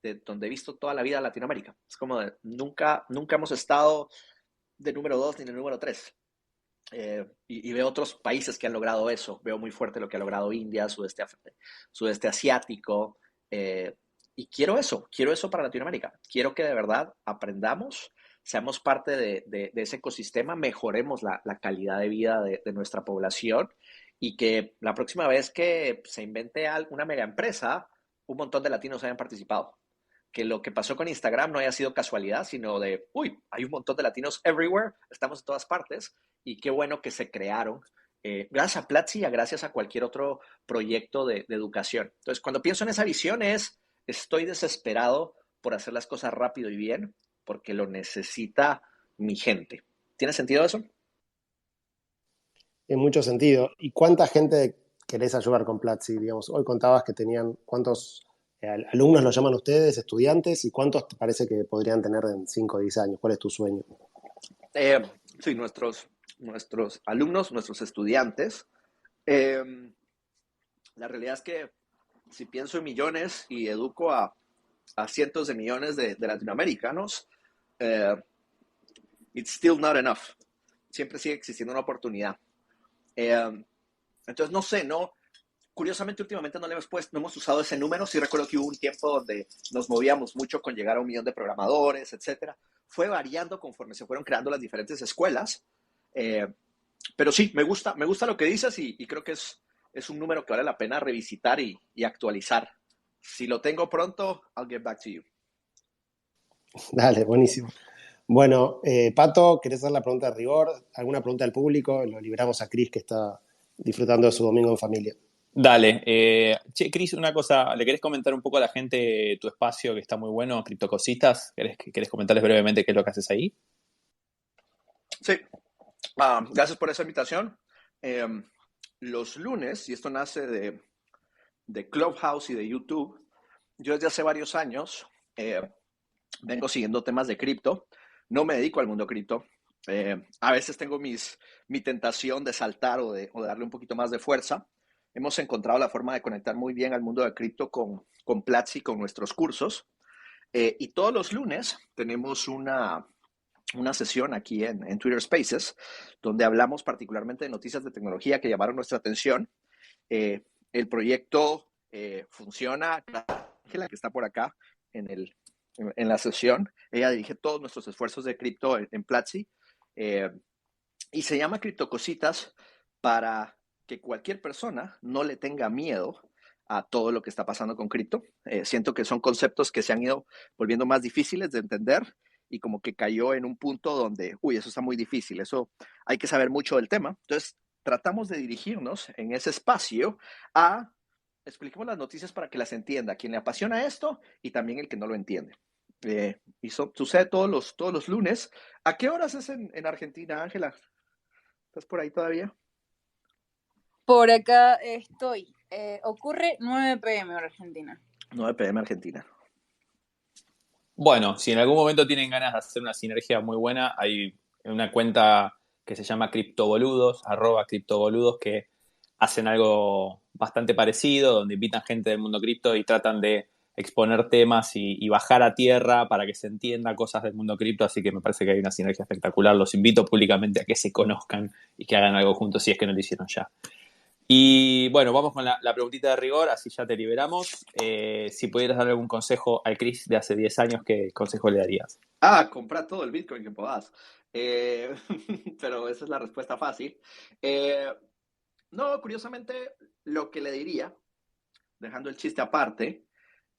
de donde he visto toda la vida Latinoamérica. Es como de, nunca hemos estado de número 2 ni de número 3. Y veo otros países que han logrado eso. Veo muy fuerte lo que ha logrado India, sudeste asiático. Y quiero eso para Latinoamérica. Quiero que de verdad aprendamos, seamos parte de ese ecosistema, mejoremos la calidad de vida de nuestra población y que la próxima vez que se invente una mega empresa, un montón de latinos hayan participado. Que lo que pasó con Instagram no haya sido casualidad, sino de, uy, hay un montón de latinos everywhere, estamos en todas partes y qué bueno que se crearon. Gracias a Platzi y gracias a cualquier otro proyecto de educación. Entonces, cuando pienso en esa visión estoy desesperado por hacer las cosas rápido y bien, porque lo necesita mi gente. ¿Tiene sentido eso? en mucho sentido. ¿Y cuánta gente querés ayudar con Platzi? Digamos, hoy contabas que tenían, ¿cuántos alumnos lo llaman ustedes, estudiantes? ¿Y cuántos te parece que podrían tener en 5 o 10 años? ¿Cuál es tu sueño? Eh, sí, nuestros alumnos, nuestros estudiantes. eh, la realidad es que si pienso en millones y educo a cientos de millones de latinoamericanos, eh, it's still not enough. Siempre sigue existiendo una oportunidad. Eh, entonces, no sé, no. Curiosamente, últimamente no hemos usado ese número. Sí recuerdo que hubo un tiempo donde nos movíamos mucho con llegar a 1 millón de programadores, etcétera. Fue variando conforme se fueron creando las diferentes escuelas. Eh, pero sí, me gusta lo que dices y creo que es un número que vale la pena revisitar y actualizar. Si lo tengo pronto, I'll get back to you. Dale, buenísimo. Bueno, Pato, ¿querés hacer la pregunta de rigor? ¿Alguna pregunta del público? Lo liberamos a Cris, que está disfrutando de su domingo en familia. Dale. Che, Cris, una cosa, ¿le querés comentar un poco a la gente tu espacio que está muy bueno, Criptocositas? ¿Querés comentarles brevemente qué es lo que haces ahí? Sí, gracias por esa invitación. Eh, los lunes, y esto nace de Clubhouse y de YouTube, yo desde hace varios años vengo siguiendo temas de cripto. No me dedico al mundo cripto. A veces tengo mi tentación de saltar o de darle un poquito más de fuerza. Hemos encontrado la forma de conectar muy bien al mundo de cripto con Platzi, con nuestros cursos. Y todos los lunes tenemos una sesión aquí en Twitter Spaces, donde hablamos particularmente de noticias de tecnología que llamaron nuestra atención. El proyecto funciona. Ángela, que está por acá en la sesión, ella dirige todos nuestros esfuerzos de cripto en Platzi. Y se llama Criptocositas para que cualquier persona no le tenga miedo a todo lo que está pasando con cripto. Siento que son conceptos que se han ido volviendo más difíciles de entender y como que cayó en un punto donde, uy, eso está muy difícil, eso hay que saber mucho del tema. Entonces, tratamos de dirigirnos en ese espacio a expliquemos las noticias para que las entienda, a quien le apasiona esto y también el que no lo entiende. Sucede todos los lunes. ¿A qué horas es en Argentina, Ángela? ¿Estás por ahí todavía? Por acá estoy. Ocurre 9 p.m. en Argentina. 9 p.m. Argentina. Bueno, si en algún momento tienen ganas de hacer una sinergia muy buena, hay una cuenta que se llama Criptoboludos, @criptoboludos, que hacen algo bastante parecido, donde invitan gente del mundo cripto y tratan de exponer temas y bajar a tierra para que se entienda cosas del mundo cripto, así que me parece que hay una sinergia espectacular. Los invito públicamente a que se conozcan y que hagan algo juntos si es que no lo hicieron ya. Y bueno, vamos con la preguntita de rigor, así ya te liberamos. Si pudieras dar algún consejo al Chris de hace 10 años, ¿qué consejo le darías? Compra todo el Bitcoin que puedas. Pero esa es la respuesta fácil. No, curiosamente, lo que le diría, dejando el chiste aparte,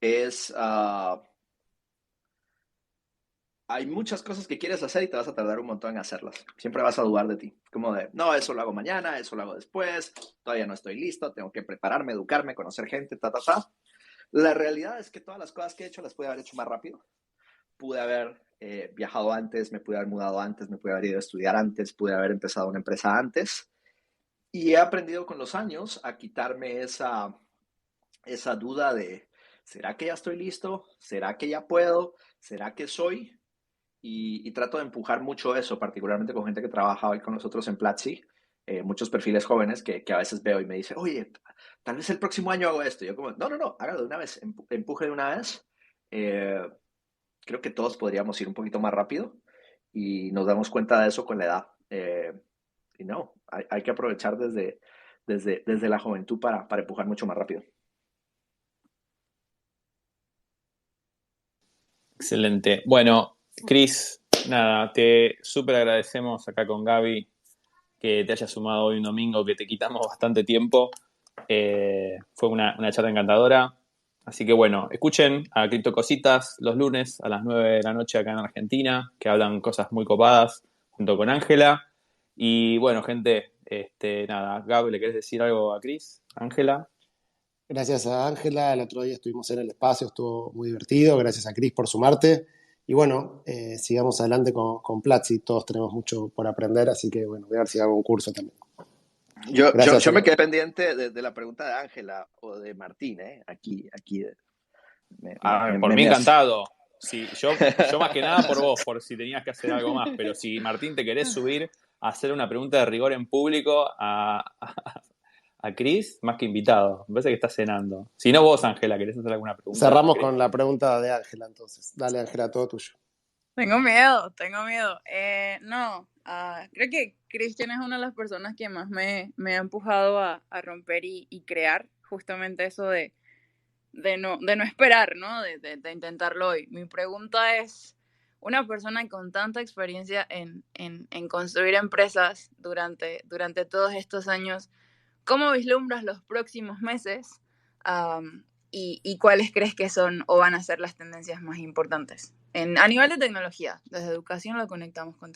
es hay muchas cosas que quieres hacer y te vas a tardar un montón en hacerlas. Siempre vas a dudar de ti. Como de, no, eso lo hago mañana, eso lo hago después, todavía no estoy listo, tengo que prepararme, educarme, conocer gente, ta, ta, ta. La realidad es que todas las cosas que he hecho las pude haber hecho más rápido. Pude haber viajado antes, me pude haber mudado antes, me pude haber ido a estudiar antes, pude haber empezado una empresa antes. Y he aprendido con los años a quitarme esa duda de, ¿será que ya estoy listo? ¿Será que ya puedo? ¿Será que soy? Y trato de empujar mucho eso, particularmente con gente que trabaja hoy con nosotros en Platzi, muchos perfiles jóvenes que a veces veo y me dicen, oye, tal vez el próximo año hago esto. Y yo como, no, hágalo de una vez, empuje de una vez. Eh, Creo que todos podríamos ir un poquito más rápido y nos damos cuenta de eso con la edad. Y no, hay que aprovechar desde la juventud para empujar mucho más rápido. Excelente. Bueno, Chris, nada, te súper agradecemos acá con Gaby que te hayas sumado hoy un domingo, que te quitamos bastante tiempo. Fue una charla encantadora. Así que bueno, escuchen a Criptocositas los lunes a las 9 de la noche acá en Argentina, que hablan cosas muy copadas junto con Ángela. Y bueno, gente, nada, Gaby, ¿le querés decir algo a Cris? Ángela. Gracias a Ángela, el otro día estuvimos en el espacio, estuvo muy divertido. Gracias a Cris por sumarte. Y bueno, sigamos adelante con Platzi. Todos tenemos mucho por aprender, así que bueno, voy a ver si hago un curso también. Gracias, Yo me Sergio. quedé pendiente de la pregunta de Ángela o de Martín, ¿eh? Aquí Por mí me encantado. Sí, yo más que nada por vos, por si tenías que hacer algo más, pero si Martín te querés subir a hacer una pregunta de rigor en público a Cris, más que invitado. Me parece que está cenando. Si no vos, Ángela, ¿querés hacer alguna pregunta a Cerramos Cris? con la pregunta de Ángela, entonces. Dale, Ángela, todo tuyo. Tengo miedo, tengo miedo. No, creo que Christian es una de las personas que más me ha empujado a romper y crear justamente eso de no esperar, ¿no? De intentarlo hoy. Mi pregunta es, una persona con tanta experiencia en construir empresas durante todos estos años, ¿cómo vislumbras los próximos meses? Y cuáles crees que son o van a ser las tendencias más importantes a nivel de tecnología? Desde educación lo conectamos con